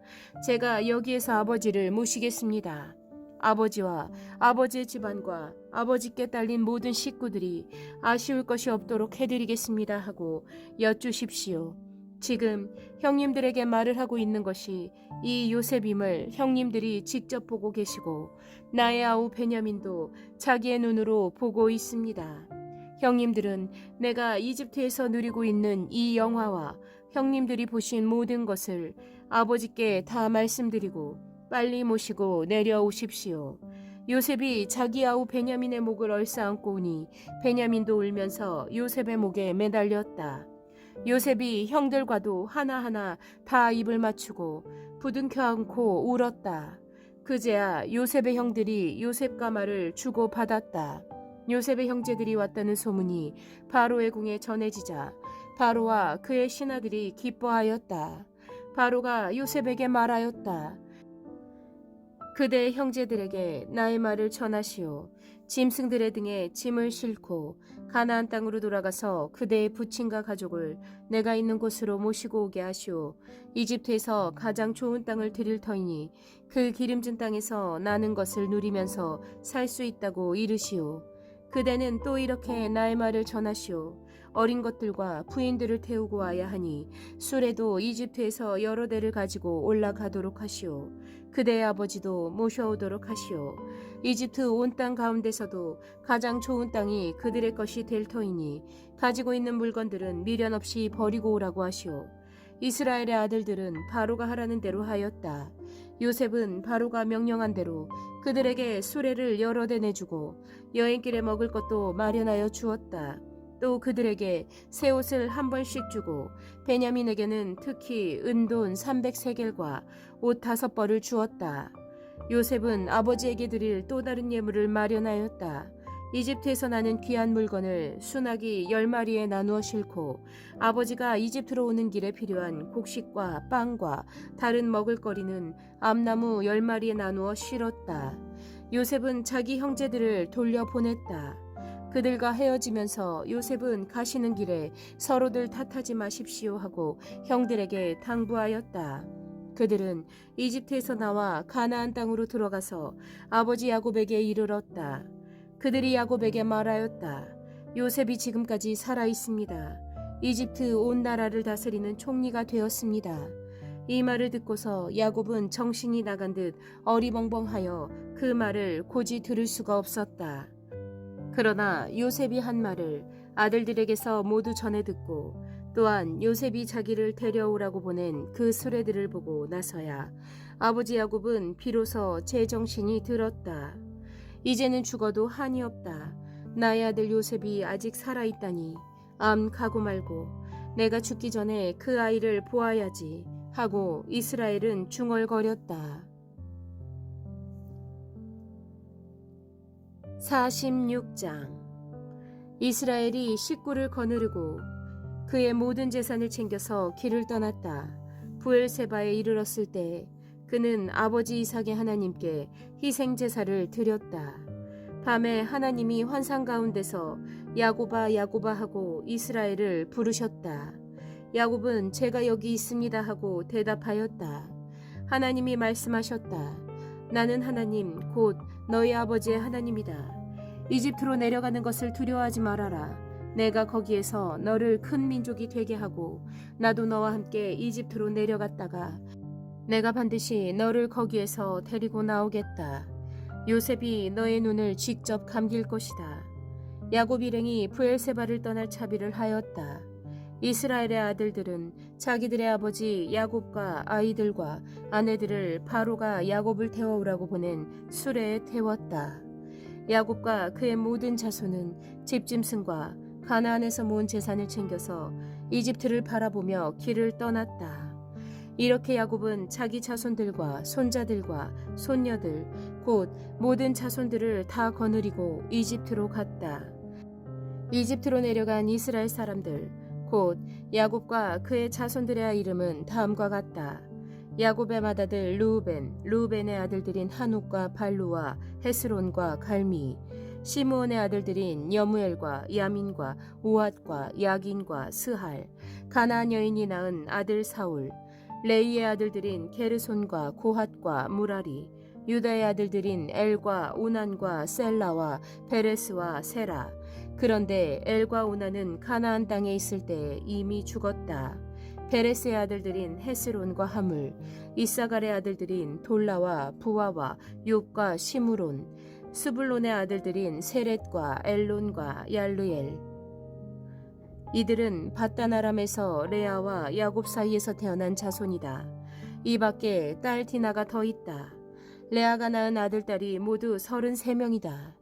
S1: 제가 여기에서 아버지를 모시겠습니다. 아버지와 아버지의 집안과 아버지께 딸린 모든 식구들이 아쉬울 것이 없도록 해드리겠습니다 하고 여쭈십시오. 지금 형님들에게 말을 하고 있는 것이 이 요셉임을 형님들이 직접 보고 계시고 나의 아우 베냐민도 자기의 눈으로 보고 있습니다. 형님들은 내가 이집트에서 누리고 있는 이 영화와 형님들이 보신 모든 것을 아버지께 다 말씀드리고 빨리 모시고 내려오십시오. 요셉이 자기 아우 베냐민의 목을 얼싸안고 오니 베냐민도 울면서 요셉의 목에 매달렸다. 요셉이 형들과도 하나하나 다 입을 맞추고 부둥켜 안고 울었다. 그제야 요셉의 형들이 요셉과 말을 주고 받았다. 요셉의 형제들이 왔다는 소문이 바로의 궁에 전해지자 바로와 그의 신하들이 기뻐하였다. 바로가 요셉에게 말하였다. 그대의 형제들에게 나의 말을 전하시오. 짐승들의 등에 짐을 싣고 가나안 땅으로 돌아가서 그대의 부친과 가족을 내가 있는 곳으로 모시고 오게 하시오. 이집트에서 가장 좋은 땅을 드릴 터이니 그 기름진 땅에서 나는 것을 누리면서 살 수 있다고 이르시오. 그대는 또 이렇게 나의 말을 전하시오. 어린 것들과 부인들을 태우고 와야 하니 수레도 이집트에서 여러 대를 가지고 올라가도록 하시오. 그대의 아버지도 모셔오도록 하시오. 이집트 온 땅 가운데서도 가장 좋은 땅이 그들의 것이 될 터이니 가지고 있는 물건들은 미련 없이 버리고 오라고 하시오. 이스라엘의 아들들은 바로가 하라는 대로 하였다. 요셉은 바로가 명령한 대로 그들에게 수레를 여러 대 내주고 여행길에 먹을 것도 마련하여 주었다. 또 그들에게 새 옷을 한 벌씩 주고 베냐민에게는 특히 은돈 300세겔과 옷 5벌을 주었다. 요셉은 아버지에게 드릴 또 다른 예물을 마련하였다. 이집트에서 나는 귀한 물건을 순하기 10마리에 나누어 싣고 아버지가 이집트로 오는 길에 필요한 곡식과 빵과 다른 먹을거리는 암나무 10마리에 나누어 실었다. 요셉은 자기 형제들을 돌려보냈다. 그들과 헤어지면서 요셉은 가시는 길에 서로들 탓하지 마십시오 하고 형들에게 당부하였다. 그들은 이집트에서 나와 가나안 땅으로 들어가서 아버지 야곱에게 이르렀다. 그들이 야곱에게 말하였다. 요셉이 지금까지 살아 있습니다. 이집트 온 나라를 다스리는 총리가 되었습니다. 이 말을 듣고서 야곱은 정신이 나간 듯 어리벙벙하여 그 말을 고지 들을 수가 없었다. 그러나 요셉이 한 말을 아들들에게서 모두 전해 듣고 또한 요셉이 자기를 데려오라고 보낸 그 수레들을 보고 나서야 아버지 야곱은 비로소 제정신이 들었다. 이제는 죽어도 한이 없다. 나의 아들 요셉이 아직 살아있다니 암 가고 말고 내가 죽기 전에 그 아이를 보아야지 하고 이스라엘은 중얼거렸다. 46장. 이스라엘이 식구를 거느리고 그의 모든 재산을 챙겨서 길을 떠났다. 부엘세바에 이르렀을 때 그는 아버지 이삭의 하나님께 희생 제사를 드렸다. 밤에 하나님이 환상 가운데서 야곱아 야곱아 하고 이스라엘을 부르셨다. 야곱은 제가 여기 있습니다 하고 대답하였다. 하나님이 말씀하셨다. 나는 하나님 곧 너희 아버지의 하나님이다. 이집트로 내려가는 것을 두려워하지 말아라. 내가 거기에서 너를 큰 민족이 되게 하고 나도 너와 함께 이집트로 내려갔다가 내가 반드시 너를 거기에서 데리고 나오겠다. 요셉이 너의 눈을 직접 감길 것이다. 야곱 일행이 부엘세바를 떠날 차비를 하였다. 이스라엘의 아들들은 자기들의 아버지 야곱과 아이들과 아내들을 바로가 야곱을 태워오라고 보낸 수레에 태웠다. 야곱과 그의 모든 자손은 집짐승과 가나안에서 모은 재산을 챙겨서 이집트를 바라보며 길을 떠났다. 이렇게 야곱은 자기 자손들과 손자들과 손녀들 곧 모든 자손들을 다 거느리고 이집트로 갔다. 이집트로 내려간 이스라엘 사람들 곧 야곱과 그의 자손들의 이름은 다음과 같다. 야곱의 맏아들 루벤의 아들들인 한욱과 발루와 헤스론과 갈미, 시므온의 아들들인 여무엘과 야민과 오앗과 야긴과 스할, 가나안 여인이 낳은 아들 사울, 레위의 아들들인 게르손과 고핫과 무라리, 유다의 아들들인 엘과 오난과 셀라와 베레스와 세라. 그런데 엘과 오난은 가나안 땅에 있을 때 이미 죽었다. 베레스의 아들들인 헤스론과 하물, 이사갈의 아들들인 돌라와 부와와 욥과 시므론, 스불론의 아들들인 세렛과 엘론과 얄르엘. 이들은 바단 아람에서 레아와 야곱 사이에서 태어난 자손이다. 이 밖에 딸 디나가 더 있다. 레아가 낳은 아들딸이 모두 33명이다.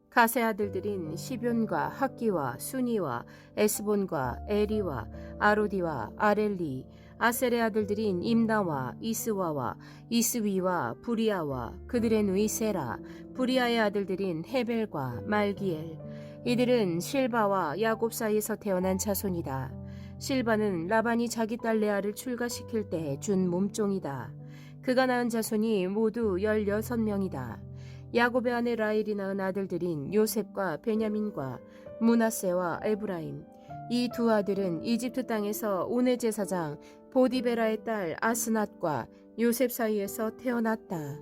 S1: 가세 아들들인 시뷴과 학기와 수니와 에스본과 에리와 아로디와 아렐리, 아셀의 아들들인 임나와 이스와와 이스위와 부리아와 그들의 누이 세라, 부리아의 아들들인 헤벨과 말기엘. 이들은 실바와 야곱 사이에서 태어난 자손이다. 실바는 라반이 자기 딸 레아를 출가시킬 때 준 몸종이다. 그가 낳은 자손이 모두 16명이다. 야곱의 아내 라헬이 낳은 아들들인 요셉과 베냐민과 므낫세와 에브라임. 이 두 아들은 이집트 땅에서 오네 제사장 보디베라의 딸 아스낫과 요셉 사이에서 태어났다.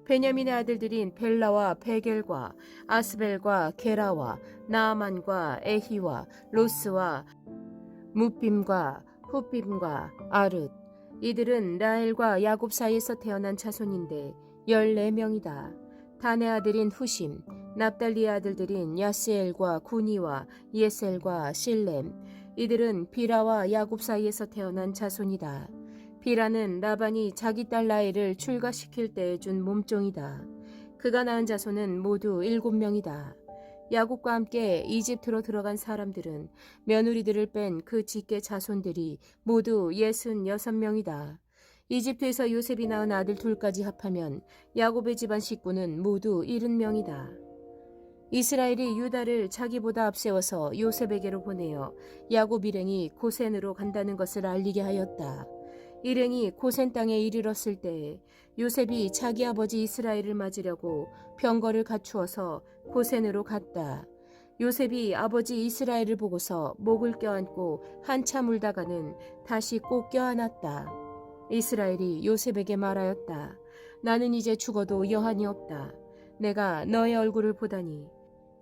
S1: 베냐민의 아들들인 벨라와 베겔과 아스벨과 게라와 나아만과 에히와 로스와 무빔과 후빔과 아릇. 이들은 라헬과 야곱 사이에서 태어난 자손인데 14명이다. 단의 아들인 후심, 납달리의 아들들인 야스엘과 구니와 예셀과 실렘. 이들은 비라와 야곱 사이에서 태어난 자손이다. 비라는 라반이 자기 딸 라헬을 출가시킬 때 준 몸종이다. 그가 낳은 자손은 모두 7명이다. 야곱과 함께 이집트로 들어간 사람들은 며느리들을 뺀 그 직계 자손들이 모두 66명이다. 이집트에서 요셉이 낳은 아들 둘까지 합하면 야곱의 집안 식구는 모두 70명이다. 이스라엘이 유다를 자기보다 앞세워서 요셉에게로 보내어 야곱 일행이 고센으로 간다는 것을 알리게 하였다. 일행이 고센 땅에 이르렀을 때에 요셉이 자기 아버지 이스라엘을 맞으려고 병거를 갖추어서 고센으로 갔다. 요셉이 아버지 이스라엘을 보고서 목을 껴안고 한참 울다가는 다시 꼭 껴안았다. 이스라엘이 요셉에게 말하였다. 나는 이제 죽어도 여한이 없다. 내가 너의 얼굴을 보다니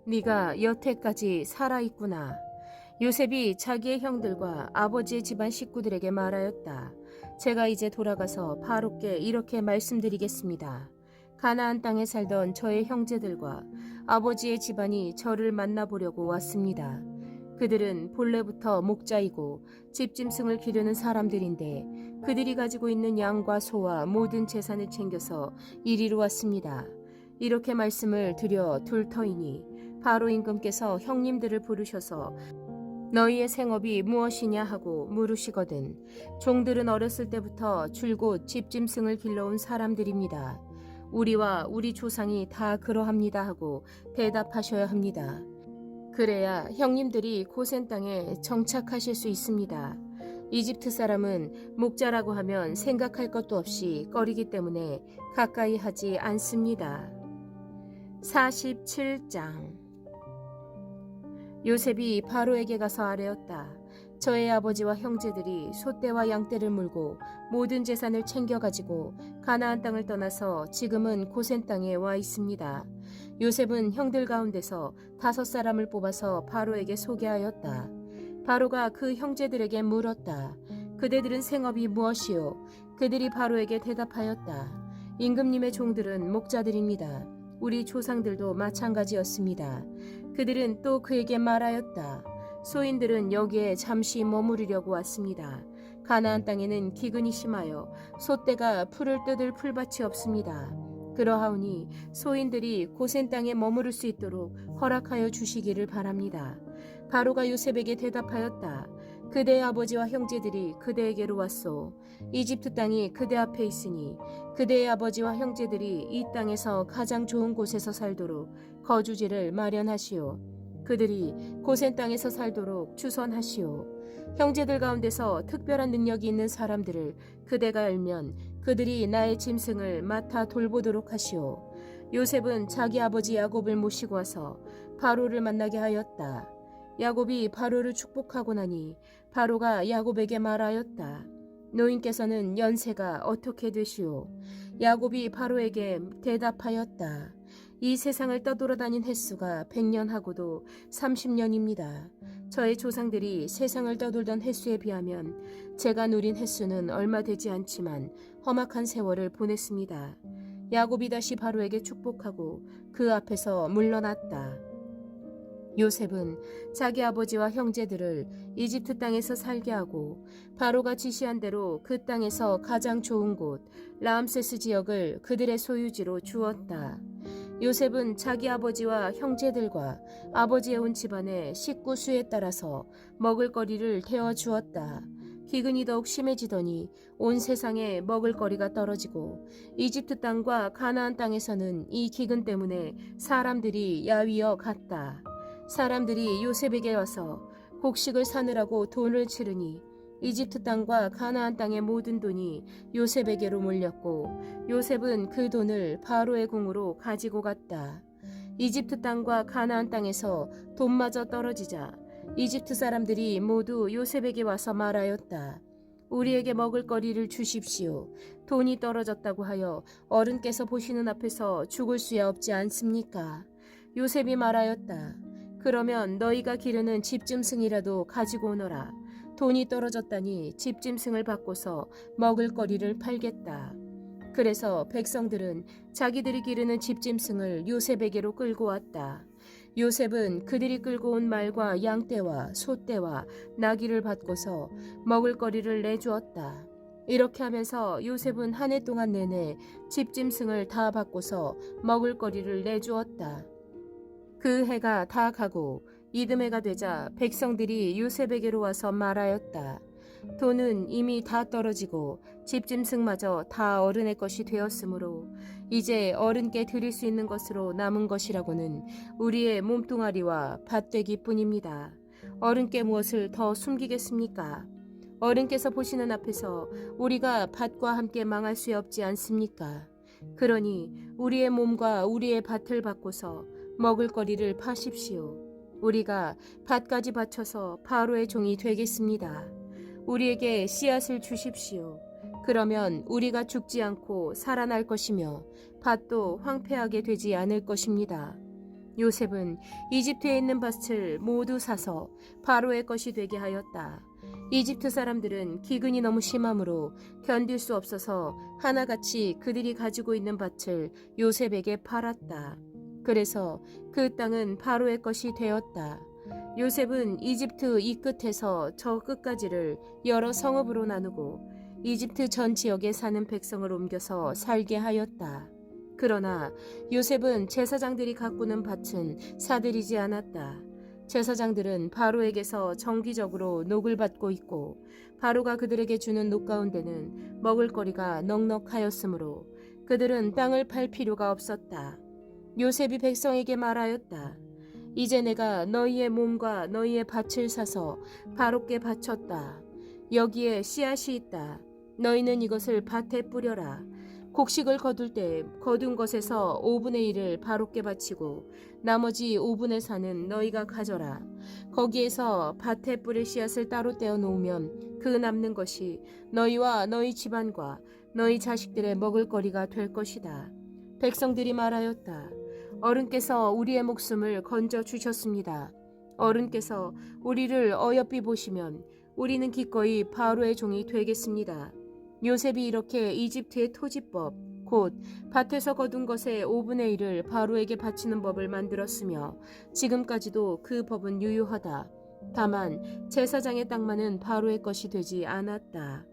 S1: 네가 여태까지 살아있구나. 요셉이 자기의 형들과 아버지의 집안 식구들에게 말하였다. 제가 이제 돌아가서 바로께 이렇게 말씀드리겠습니다. 가나안 땅에 살던 저의 형제들과 아버지의 집안이 저를 만나보려고 왔습니다. 그들은 본래부터 목자이고 집짐승을 기르는 사람들인데 그들이 가지고 있는 양과 소와 모든 재산을 챙겨서 이리로 왔습니다. 이렇게 말씀을 드려 둘 터이니 바로 임금께서 형님들을 부르셔서 너희의 생업이 무엇이냐 하고 물으시거든. 종들은 어렸을 때부터 줄곧 집짐승을 길러온 사람들입니다. 우리와 우리 조상이 다 그러합니다 하고 대답하셔야 합니다. 그래야 형님들이 고센 땅에 정착하실 수 있습니다. 이집트 사람은 목자라고 하면 생각할 것도 없이 꺼리기 때문에 가까이 하지 않습니다. 47장. 요셉이 바로에게 가서 아뢰었다. 저의 아버지와 형제들이 소떼와 양떼를 물고 모든 재산을 챙겨가지고 가나안 땅을 떠나서 지금은 고센 땅에 와 있습니다. 요셉은 형들 가운데서 5사람을 뽑아서 바로에게 소개하였다. 바로가 그 형제들에게 물었다. 그대들은 생업이 무엇이요? 그들이 바로에게 대답하였다. 임금님의 종들은 목자들입니다. 우리 조상들도 마찬가지였습니다. 그들은 또 그에게 말하였다. 소인들은 여기에 잠시 머무르려고 왔습니다. 가나안 땅에는 기근이 심하여 소떼가 풀을 뜯을 풀밭이 없습니다. 그러하오니 소인들이 고센 땅에 머무를 수 있도록 허락하여 주시기를 바랍니다. 바로가 요셉에게 대답하였다. 그대의 아버지와 형제들이 그대에게로 왔소. 이집트 땅이 그대 앞에 있으니 그대의 아버지와 형제들이 이 땅에서 가장 좋은 곳에서 살도록 거주지를 마련하시오. 그들이 고센 땅에서 살도록 추선하시오. 형제들 가운데서 특별한 능력이 있는 사람들을 그대가 알면 그들이 나의 짐승을 맡아 돌보도록 하시오. 요셉은 자기 아버지 야곱을 모시고 와서 바로를 만나게 하였다. 야곱이 바로를 축복하고 나니 바로가 야곱에게 말하였다. 노인께서는 연세가 어떻게 되시오? 야곱이 바로에게 대답하였다. 이 세상을 떠돌아다닌 횟수가 100년하고도 30년입니다. 저의 조상들이 세상을 떠돌던 횟수에 비하면 제가 누린 횟수는 얼마 되지 않지만 험악한 세월을 보냈습니다. 야곱이 다시 바로에게 축복하고 그 앞에서 물러났다. 요셉은 자기 아버지와 형제들을 이집트 땅에서 살게 하고 바로가 지시한 대로 그 땅에서 가장 좋은 곳 라암세스 지역을 그들의 소유지로 주었다. 요셉은 자기 아버지와 형제들과 아버지의 온 집안의 식구 수에 따라서 먹을거리를 태워 주었다. 기근이 더욱 심해지더니 온 세상에 먹을거리가 떨어지고 이집트 땅과 가나안 땅에서는 이 기근 때문에 사람들이 야위어 갔다. 사람들이 요셉에게 와서 곡식을 사느라고 돈을 치르니 이집트 땅과 가나안 땅의 모든 돈이 요셉에게로 몰렸고 요셉은 그 돈을 바로의 궁으로 가지고 갔다. 이집트 땅과 가나안 땅에서 돈마저 떨어지자 이집트 사람들이 모두 요셉에게 와서 말하였다. 우리에게 먹을 거리를 주십시오. 돈이 떨어졌다고 하여 어른께서 보시는 앞에서 죽을 수야 없지 않습니까? 요셉이 말하였다. 그러면 너희가 기르는 집짐승이라도 가지고 오너라. 돈이 떨어졌다니 집짐승을 바꿔서 먹을 거리를 팔겠다. 그래서 백성들은 자기들이 기르는 집짐승을 요셉에게로 끌고 왔다. 요셉은 그들이 끌고 온 말과 양떼와 소떼와 나귀를 받고서 먹을 거리를 내주었다. 이렇게 하면서 요셉은 한 해 동안 내내 집짐승을 다 받고서 먹을 거리를 내주었다. 그 해가 다 가고 이듬해가 되자 백성들이 요셉에게로 와서 말하였다. 돈은 이미 다 떨어지고 집짐승마저 다 어른의 것이 되었으므로 이제 어른께 드릴 수 있는 것으로 남은 것이라고는 우리의 몸뚱아리와 밭되기뿐입니다. 어른께 무엇을 더 숨기겠습니까? 어른께서 보시는 앞에서 우리가 밭과 함께 망할 수 없지 않습니까? 그러니 우리의 몸과 우리의 밭을 바꿔서 먹을 거리를 파십시오. 우리가 밭까지 바쳐서 바로의 종이 되겠습니다. 우리에게 씨앗을 주십시오. 그러면 우리가 죽지 않고 살아날 것이며 밭도 황폐하게 되지 않을 것입니다. 요셉은 이집트에 있는 밭을 모두 사서 바로의 것이 되게 하였다. 이집트 사람들은 기근이 너무 심하므로 견딜 수 없어서 하나같이 그들이 가지고 있는 밭을 요셉에게 팔았다. 그래서 그 땅은 바로의 것이 되었다. 요셉은 이집트 이 끝에서 저 끝까지를 여러 성읍으로 나누고 이집트 전 지역에 사는 백성을 옮겨서 살게 하였다. 그러나 요셉은 제사장들이 가꾸는 밭은 사들이지 않았다. 제사장들은 바로에게서 정기적으로 녹을 받고 있고 바로가 그들에게 주는 녹 가운데는 먹을거리가 넉넉하였으므로 그들은 땅을 팔 필요가 없었다. 요셉이 백성에게 말하였다. 이제 내가 너희의 몸과 너희의 밭을 사서 바로께 바쳤다. 여기에 씨앗이 있다. 너희는 이것을 밭에 뿌려라. 곡식을 거둘 때 거둔 것에서 5분의 1을 바로께 바치고 나머지 5분의 4는 너희가 가져라. 거기에서 밭에 뿌릴 씨앗을 따로 떼어 놓으면 그 남는 것이 너희와 너희 집안과 너희 자식들의 먹을거리가 될 것이다. 백성들이 말하였다. 어른께서 우리의 목숨을 건져 주셨습니다. 어른께서 우리를 어여삐 보시면 우리는 기꺼이 바로의 종이 되겠습니다. 요셉이 이렇게 이집트의 토지법, 곧 밭에서 거둔 것의 5분의 1을 바로에게 바치는 법을 만들었으며 지금까지도 그 법은 유효하다. 다만 제사장의 땅만은 바로의 것이 되지 않았다.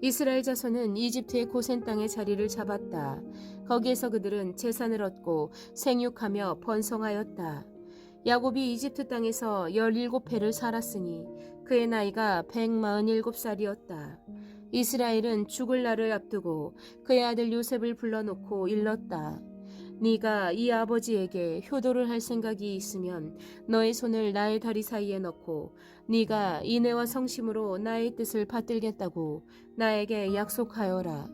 S1: 이스라엘 자손은 이집트의 고센 땅에 자리를 잡았다. 거기에서 그들은 재산을 얻고 생육하며 번성하였다. 야곱이 이집트 땅에서 17해를 살았으니 그의 나이가 147살이었다. 이스라엘은 죽을 날을 앞두고 그의 아들 요셉을 불러놓고 일렀다. 네가 이 아버지에게 효도를 할 생각이 있으면 너의 손을 나의 다리 사이에 넣고 네가 인애와 성심으로 나의 뜻을 받들겠다고 나에게 약속하여라.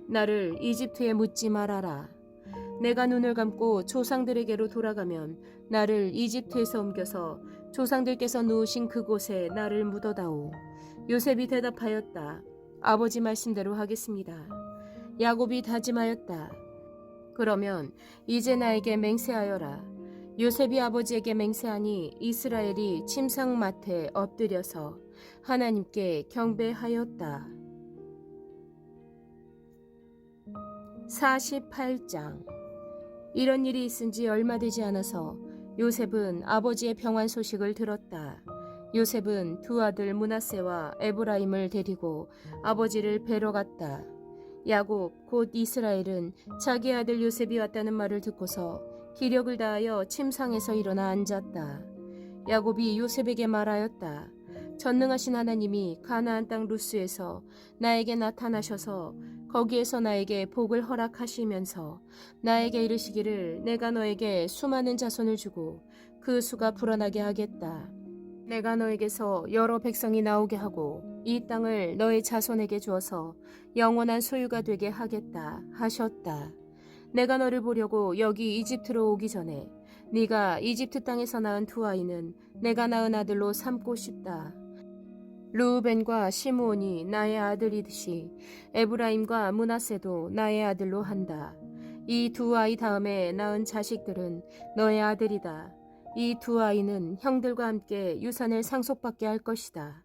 S1: 나를 이집트에 묻지 말아라. 내가 눈을 감고 조상들에게로 돌아가면 나를 이집트에서 옮겨서 조상들께서 누우신 그곳에 나를 묻어다오. 요셉이 대답하였다. 아버지 말씀대로 하겠습니다. 야곱이 다짐하였다. 그러면 이제 나에게 맹세하여라. 요셉이 아버지에게 맹세하니 이스라엘이 침상맡에 엎드려서 하나님께 경배하였다. 48장. 이런 일이 있은 지 얼마 되지 않아서 요셉은 아버지의 평안 소식을 들었다. 요셉은 두 아들 므낫세와 에브라임을 데리고 아버지를 뵈러 갔다. 야곱 곧 이스라엘은 자기 아들 요셉이 왔다는 말을 듣고서 기력을 다하여 침상에서 일어나 앉았다. 야곱이 요셉에게 말하였다. 전능하신 하나님이 가나안 땅 루스에서 나에게 나타나셔서 거기에서 나에게 복을 허락하시면서 나에게 이르시기를 내가 너에게 수많은 자손을 주고 그 수가 불어나게 하겠다. 내가 너에게서 여러 백성이 나오게 하고 이 땅을 너의 자손에게 주어서 영원한 소유가 되게 하겠다 하셨다. 내가 너를 보려고 여기 이집트로 오기 전에 네가 이집트 땅에서 낳은 두 아이는 내가 낳은 아들로 삼고 싶다. 르우벤과 시므온이 나의 아들이듯이 에브라임과 므낫세도 나의 아들로 한다. 이 두 아이 다음에 낳은 자식들은 너의 아들이다. 이 두 아이는 형들과 함께 유산을 상속받게 할 것이다.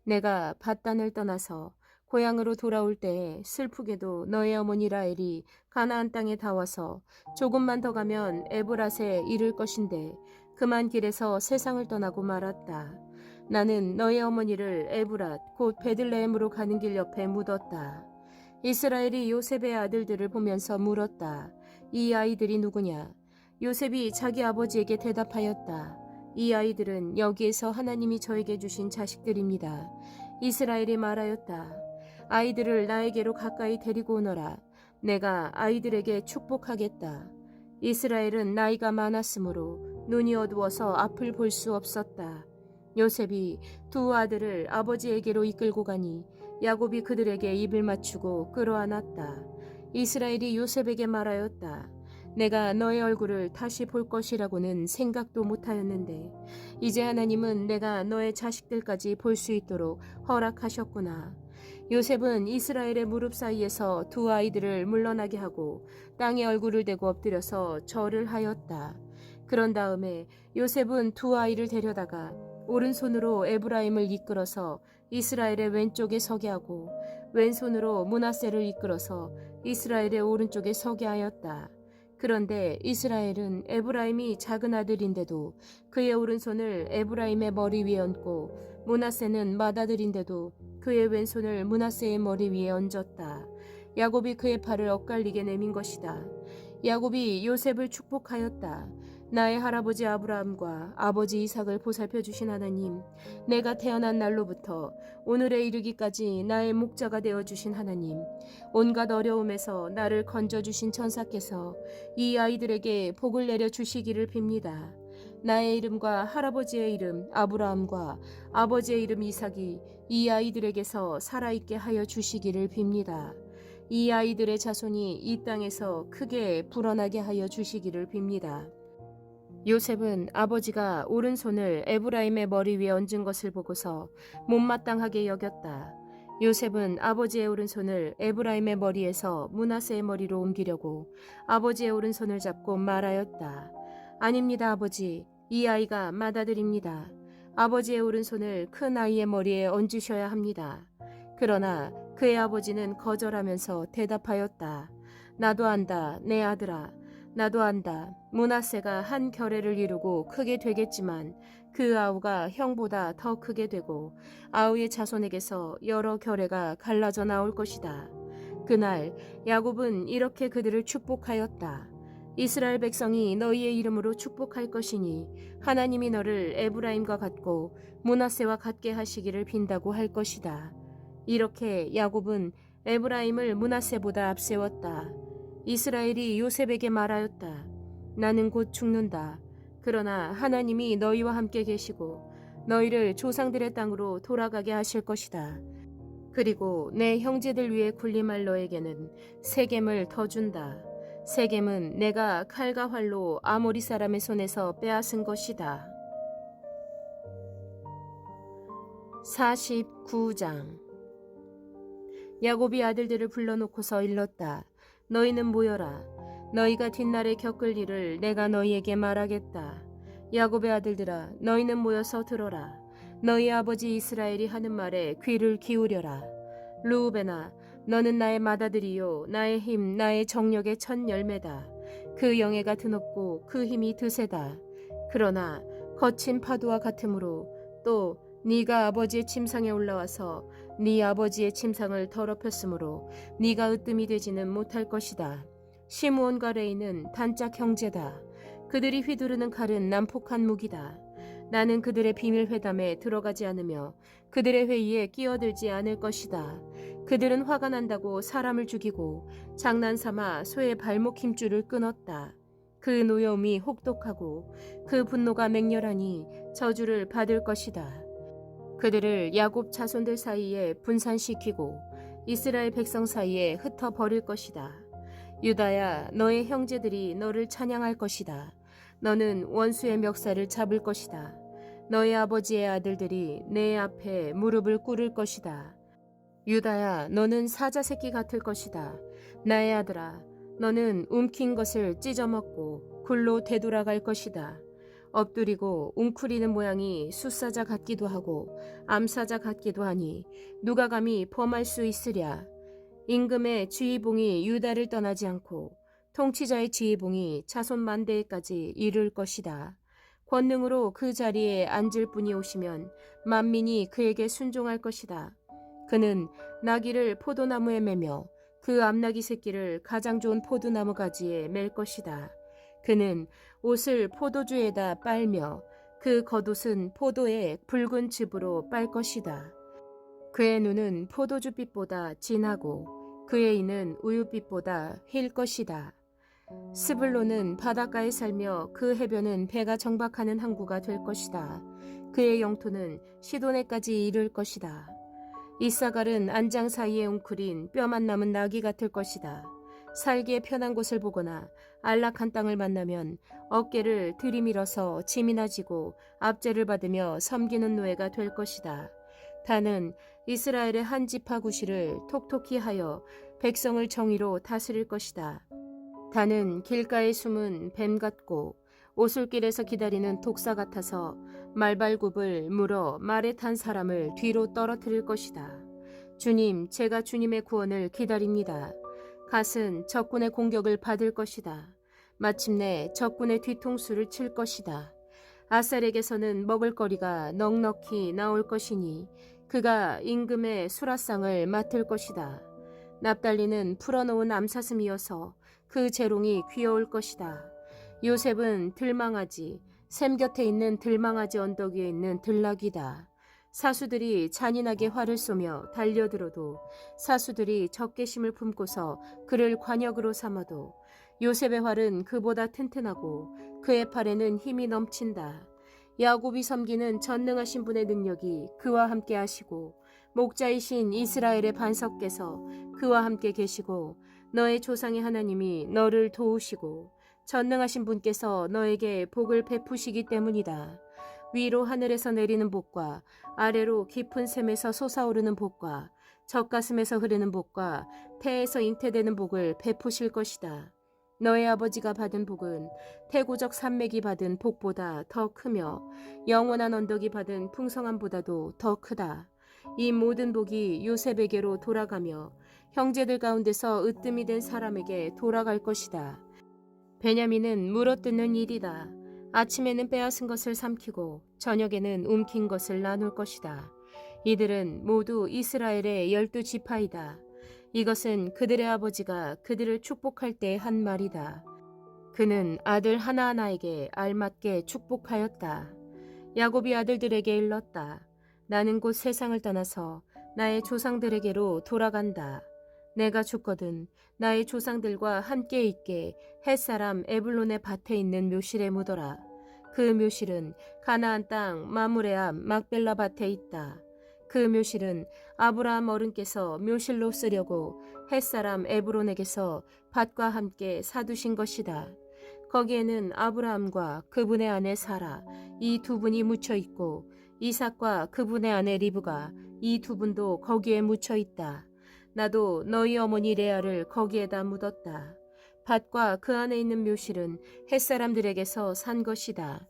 S1: 내가 밧단을 떠나서 고향으로 돌아올 때에 슬프게도 너의 어머니 라헬이 가나안 땅에 다 와서 조금만 더 가면 에브랏에 이를 것인데 그만 길에서 세상을 떠나고 말았다. 나는 너의 어머니를 에브랏 곧 베들레헴으로 가는 길 옆에 묻었다. 이스라엘이 요셉의 아들들을 보면서 물었다. 이 아이들이 누구냐? 요셉이 자기 아버지에게 대답하였다. 이 아이들은 여기에서 하나님이 저에게 주신 자식들입니다. 이스라엘이 말하였다. 아이들을 나에게로 가까이 데리고 오너라. 내가 아이들에게 축복하겠다. 이스라엘은 나이가 많았으므로 눈이 어두워서 앞을 볼 수 없었다. 요셉이 두 아들을 아버지에게로 이끌고 가니 야곱이 그들에게 입을 맞추고 끌어안았다. 이스라엘이 요셉에게 말하였다. 내가 너의 얼굴을 다시 볼 것이라고는 생각도 못하였는데 이제 하나님은 내가 너의 자식들까지 볼 수 있도록 허락하셨구나. 요셉은 이스라엘의 무릎 사이에서 두 아이들을 물러나게 하고 땅에 얼굴을 대고 엎드려서 절을 하였다. 그런 다음에 요셉은 두 아이를 데려다가 오른손으로 에브라임을 이끌어서 이스라엘의 왼쪽에 서게 하고 왼손으로 므낫세를 이끌어서 이스라엘의 오른쪽에 서게 하였다. 그런데 이스라엘은 에브라임이 작은 아들인데도 그의 오른손을 에브라임의 머리 위에 얹고 므낫세는 맏아들인데도 그의 왼손을 므낫세의 머리 위에 얹었다. 야곱이 그의 팔을 엇갈리게 내민 것이다. 야곱이 요셉을 축복하였다. 나의 할아버지 아브라함과 아버지 이삭을 보살펴 주신 하나님, 내가 태어난 날로부터 오늘에 이르기까지 나의 목자가 되어 주신 하나님, 온갖 어려움에서 나를 건져 주신 천사께서 이 아이들에게 복을 내려 주시기를 빕니다. 나의 이름과 할아버지의 이름 아브라함과 아버지의 이름 이삭이 이 아이들에게서 살아있게 하여 주시기를 빕니다. 이 아이들의 자손이 이 땅에서 크게 불어나게 하여 주시기를 빕니다. 요셉은 아버지가 오른손을 에브라임의 머리 위에 얹은 것을 보고서 못마땅하게 여겼다. 요셉은 아버지의 오른손을 에브라임의 머리에서 므낫세의 머리로 옮기려고 아버지의 오른손을 잡고 말하였다. 아닙니다, 아버지. 이 아이가 맏아들입니다. 아버지의 오른손을 큰 아이의 머리에 얹으셔야 합니다. 그러나 그의 아버지는 거절하면서 대답하였다. 나도 안다, 내 아들아. 나도 안다. 므낫세가 한 결례를 이루고 크게 되겠지만 그 아우가 형보다 더 크게 되고 아우의 자손에게서 여러 결례가 갈라져 나올 것이다. 그날 야곱은 이렇게 그들을 축복하였다. 이스라엘 백성이 너희의 이름으로 축복할 것이니 하나님이 너를 에브라임과 같고 므낫세와 같게 하시기를 빈다고 할 것이다. 이렇게 야곱은 에브라임을 므낫세보다 앞세웠다. 이스라엘이 요셉에게 말하였다. 나는 곧 죽는다. 그러나 하나님이 너희와 함께 계시고 너희를 조상들의 땅으로 돌아가게 하실 것이다. 그리고 내 형제들 위에 군림할 너에게는 세겜을 더 준다. 세겜은 내가 칼과 활로 아모리 사람의 손에서 빼앗은 것이다. 49장. 야곱이 아들들을 불러놓고서 일렀다. 너희는 모여라. 너희가 뒷날에 겪을 일을 내가 너희에게 말하겠다. 야곱의 아들들아, 너희는 모여서 들어라. 너희 아버지 이스라엘이 하는 말에 귀를 기울여라. 르우벤아, 너는 나의 맏아들이요 나의 힘, 나의 정력의 첫 열매다. 그 영예가 드높고 그 힘이 드세다. 그러나 거친 파도와 같으므로 또 네가 아버지의 침상에 올라와서 네 아버지의 침상을 더럽혔으므로 네가 으뜸이 되지는 못할 것이다. 시므온과 레이는 단짝 형제다. 그들이 휘두르는 칼은 난폭한 무기다. 나는 그들의 비밀 회담에 들어가지 않으며 그들의 회의에 끼어들지 않을 것이다. 그들은 화가 난다고 사람을 죽이고 장난삼아 소의 발목 힘줄을 끊었다. 그 노여움이 혹독하고 그 분노가 맹렬하니 저주를 받을 것이다. 그들을 야곱 자손들 사이에 분산시키고 이스라엘 백성 사이에 흩어버릴 것이다. 유다야, 너의 형제들이 너를 찬양할 것이다. 너는 원수의 멱살을 잡을 것이다. 너의 아버지의 아들들이 내 앞에 무릎을 꿇을 것이다. 유다야, 너는 사자 새끼 같을 것이다. 나의 아들아, 너는 움킨 것을 찢어먹고 굴로 되돌아갈 것이다. 엎드리고 웅크리는 모양이 숫사자 같기도 하고 암사자 같기도 하니 누가 감히 범할 수 있으랴. 임금의 지휘봉이 유다를 떠나지 않고 통치자의 지휘봉이 자손 만대에까지 이를 것이다. 권능으로 그 자리에 앉을 분이 오시면 만민이 그에게 순종할 것이다. 그는 나귀를 포도나무에 매며 그 암나귀 새끼를 가장 좋은 포도나무 가지에 맬 것이다. 그는 옷을 포도주에다 빨며 그 겉옷은 포도의 붉은 즙으로 빨 것이다. 그의 눈은 포도주빛보다 진하고 그의 이는 우유빛보다 힐 것이다. 스불론은 바닷가에 살며 그 해변은 배가 정박하는 항구가 될 것이다. 그의 영토는 시도네까지 이를 것이다. 이사갈은 안장 사이에 웅크린 뼈만 남은 나귀 같을 것이다. 살기에 편한 곳을 보거나 안락한 땅을 만나면 어깨를 들이밀어서 짐이나 지고 압제를 받으며 섬기는 노예가 될 것이다. 다는 이스라엘의 한 지파 구실을 톡톡히 하여 백성을 정의로 다스릴 것이다. 다는 길가에 숨은 뱀 같고 오솔길에서 기다리는 독사 같아서 말발굽을 물어 말에 탄 사람을 뒤로 떨어뜨릴 것이다. 주님, 제가 주님의 구원을 기다립니다. 갓은 적군의 공격을 받을 것이다. 마침내 적군의 뒤통수를 칠 것이다. 아살에게서는 먹을거리가 넉넉히 나올 것이니 그가 임금의 수라상을 맡을 것이다. 납달리는 풀어놓은 암사슴이어서 그 재롱이 귀여울 것이다. 요셉은 들망아지, 샘 곁에 있는 들망아지 언덕 위에 있는 들나귀다. 사수들이 잔인하게 활을 쏘며 달려들어도 사수들이 적개심을 품고서 그를 관역으로 삼아도 요셉의 활은 그보다 튼튼하고 그의 팔에는 힘이 넘친다. 야곱이 섬기는 전능하신 분의 능력이 그와 함께 하시고 목자이신 이스라엘의 반석께서 그와 함께 계시고 너의 조상의 하나님이 너를 도우시고 전능하신 분께서 너에게 복을 베푸시기 때문이다. 위로 하늘에서 내리는 복과 아래로 깊은 샘에서 솟아오르는 복과 젖가슴에서 흐르는 복과 태에서 잉태되는 복을 베푸실 것이다. 너의 아버지가 받은 복은 태고적 산맥이 받은 복보다 더 크며 영원한 언덕이 받은 풍성함보다도 더 크다. 이 모든 복이 요셉에게로 돌아가며 형제들 가운데서 으뜸이 된 사람에게 돌아갈 것이다. 베냐민은 물어뜯는 일이다. 아침에는 빼앗은 것을 삼키고 저녁에는 움킨 것을 나눌 것이다. 이들은 모두 이스라엘의 12지파이다. 이것은 그들의 아버지가 그들을 축복할 때 한 말이다. 그는 아들 하나하나에게 알맞게 축복하였다. 야곱이 아들들에게 일렀다. 나는 곧 세상을 떠나서 나의 조상들에게로 돌아간다. 내가 죽거든 나의 조상들과 함께 있게 햇사람 에블론의 밭에 있는 묘실에 묻어라. 그 묘실은 가나안 땅 마므레 앞 막벨라 밭에 있다. 그 묘실은 아브라함 어른께서 묘실로 쓰려고 햇사람 에브론에게서 밭과 함께 사두신 것이다. 거기에는 아브라함과 그분의 아내 사라 이 두 분이 묻혀 있고 이삭과 그분의 아내 리브가 이 두 분도 거기에 묻혀 있다. 나도 너희 어머니 레아를 거기에다 묻었다. 밭과 그 안에 있는 묘실은 햇사람들에게서 산 것이다.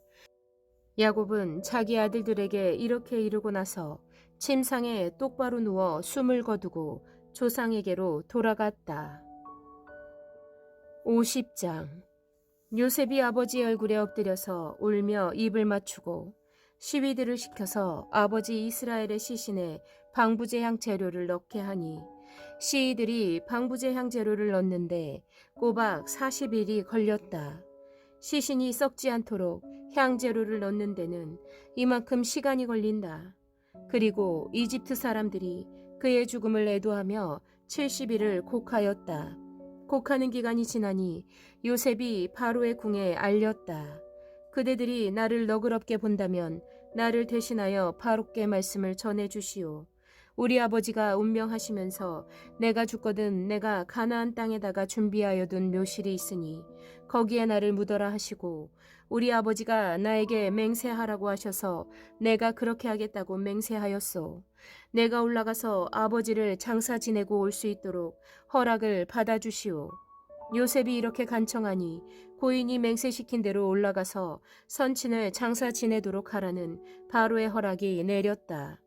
S1: 야곱은 자기 아들들에게 이렇게 이르고 나서 침상에 똑바로 누워 숨을 거두고 조상에게로 돌아갔다. 50장. 요셉이 아버지 얼굴에 엎드려서 울며 입을 맞추고 시위들을 시켜서 아버지 이스라엘의 시신에 방부제향 재료를 넣게 하니 시위들이 방부제향 재료를 넣는데 꼬박 40일이 걸렸다. 시신이 썩지 않도록 향재료를 넣는 데는 이만큼 시간이 걸린다. 그리고 이집트 사람들이 그의 죽음을 애도하며 70일을 곡하였다. 곡하는 기간이 지나니 요셉이 바로의 궁에 알렸다. 그대들이 나를 너그럽게 본다면 나를 대신하여 바로께 말씀을 전해 주시오. 우리 아버지가 운명하시면서 내가 죽거든 내가 가나안 땅에다가 준비하여 둔 묘실이 있으니 거기에 나를 묻어라 하시고 우리 아버지가 나에게 맹세하라고 하셔서 내가 그렇게 하겠다고 맹세하였소. 내가 올라가서 아버지를 장사 지내고 올 수 있도록 허락을 받아주시오. 요셉이 이렇게 간청하니 고인이 맹세시킨 대로 올라가서 선친을 장사 지내도록 하라는 바로의 허락이 내렸다.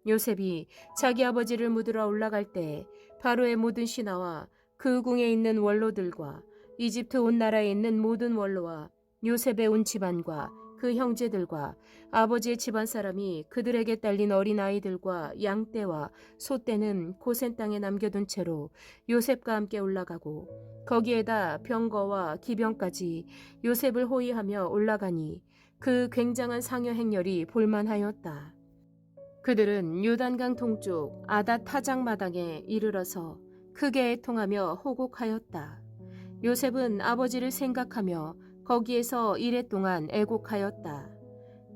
S1: 요셉이 자기 아버지를 묻으러 올라갈 때 바로의 모든 신하와 그 궁에 있는 원로들과 이집트 온 나라에 있는 모든 원로와 요셉의 온 집안과 그 형제들과 아버지의 집안 사람이 그들에게 딸린 어린아이들과 양떼와 소떼는 고센 땅에 남겨둔 채로 요셉과 함께 올라가고 거기에다 병거와 기병까지 요셉을 호위하며 올라가니 그 굉장한 상여 행렬이 볼만하였다. 그들은 요단강 동쪽 아닷 타작 마당에 이르러서 크게 애통하며 호곡하였다. 요셉은 아버지를 생각하며 거기에서 이랫동안 애곡하였다.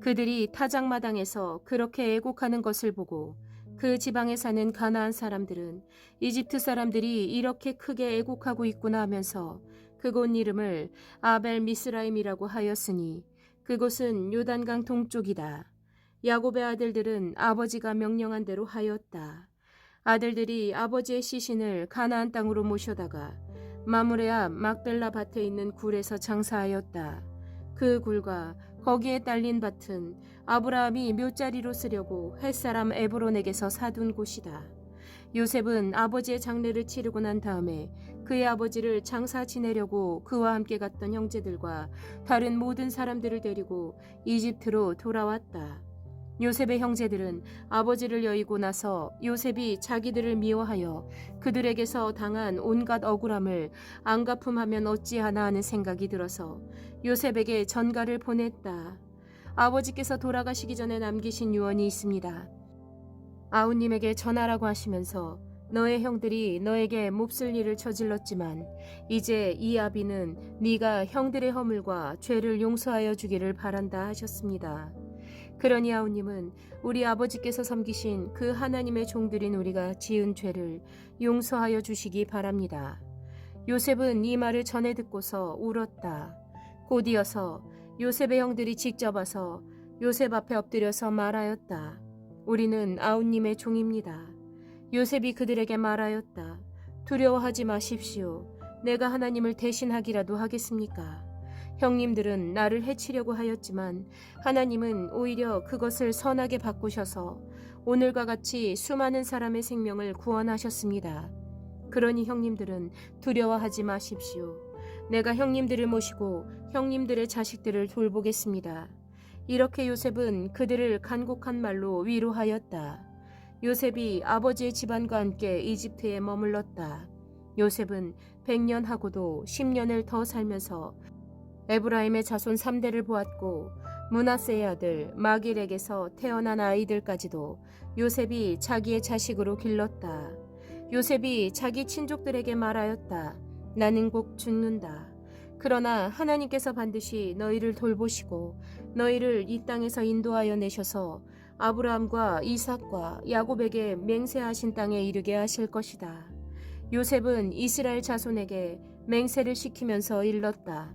S1: 그들이 타작 마당에서 그렇게 애곡하는 것을 보고 그 지방에 사는 가나안 사람들은 이집트 사람들이 이렇게 크게 애곡하고 있구나 하면서 그곳 이름을 아벨 미스라임이라고 하였으니 그곳은 요단강 동쪽이다. 야곱의 아들들은 아버지가 명령한 대로 하였다. 아들들이 아버지의 시신을 가나안 땅으로 모셔다가 마므레 앞 막벨라 밭에 있는 굴에서 장사하였다. 그 굴과 거기에 딸린 밭은 아브라함이 묘자리로 쓰려고 햇사람 에브론에게서 사둔 곳이다. 요셉은 아버지의 장례를 치르고 난 다음에 그의 아버지를 장사 지내려고 그와 함께 갔던 형제들과 다른 모든 사람들을 데리고 이집트로 돌아왔다. 요셉의 형제들은 아버지를 여의고 나서 요셉이 자기들을 미워하여 그들에게서 당한 온갖 억울함을 안갚음하면 어찌하나 하는 생각이 들어서 요셉에게 전가를 보냈다. 아버지께서 돌아가시기 전에 남기신 유언이 있습니다. 아우님에게 전하라고 하시면서 너의 형들이 너에게 몹쓸 일을 저질렀지만 이제 이 아비는 네가 형들의 허물과 죄를 용서하여 주기를 바란다 하셨습니다. 그러니 아우님은 우리 아버지께서 섬기신 그 하나님의 종들인 우리가 지은 죄를 용서하여 주시기 바랍니다. 요셉은 이 말을 전해 듣고서 울었다. 곧이어서 요셉의 형들이 직접 와서 요셉 앞에 엎드려서 말하였다. 우리는 아우님의 종입니다. 요셉이 그들에게 말하였다. 두려워하지 마십시오. 내가 하나님을 대신하기라도 하겠습니까? 형님들은 나를 해치려고 하였지만 하나님은 오히려 그것을 선하게 바꾸셔서 오늘과 같이 수많은 사람의 생명을 구원하셨습니다. 그러니 형님들은 두려워하지 마십시오. 내가 형님들을 모시고 형님들의 자식들을 돌보겠습니다. 이렇게 요셉은 그들을 간곡한 말로 위로하였다. 요셉이 아버지의 집안과 함께 이집트에 머물렀다. 요셉은 100년하고도 10년을 더 살면서 에브라임의 자손 3대를 보았고 므낫세의 아들 마길에게서 태어난 아이들까지도 요셉이 자기의 자식으로 길렀다. 요셉이 자기 친족들에게 말하였다. 나는 곧 죽는다. 그러나 하나님께서 반드시 너희를 돌보시고 너희를 이 땅에서 인도하여 내셔서 아브라함과 이삭과 야곱에게 맹세하신 땅에 이르게 하실 것이다. 요셉은 이스라엘 자손에게 맹세를 시키면서 일렀다.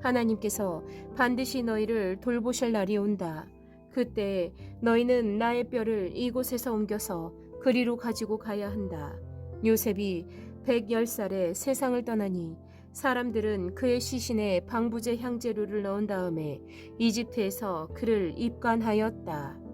S1: 하나님께서 반드시 너희를 돌보실 날이 온다. 그때 너희는 나의 뼈를 이곳에서 옮겨서 그리로 가지고 가야 한다. 요셉이 110살에 세상을 떠나니 사람들은 그의 시신에 방부제 향재료를 넣은 다음에 이집트에서 그를 입관하였다.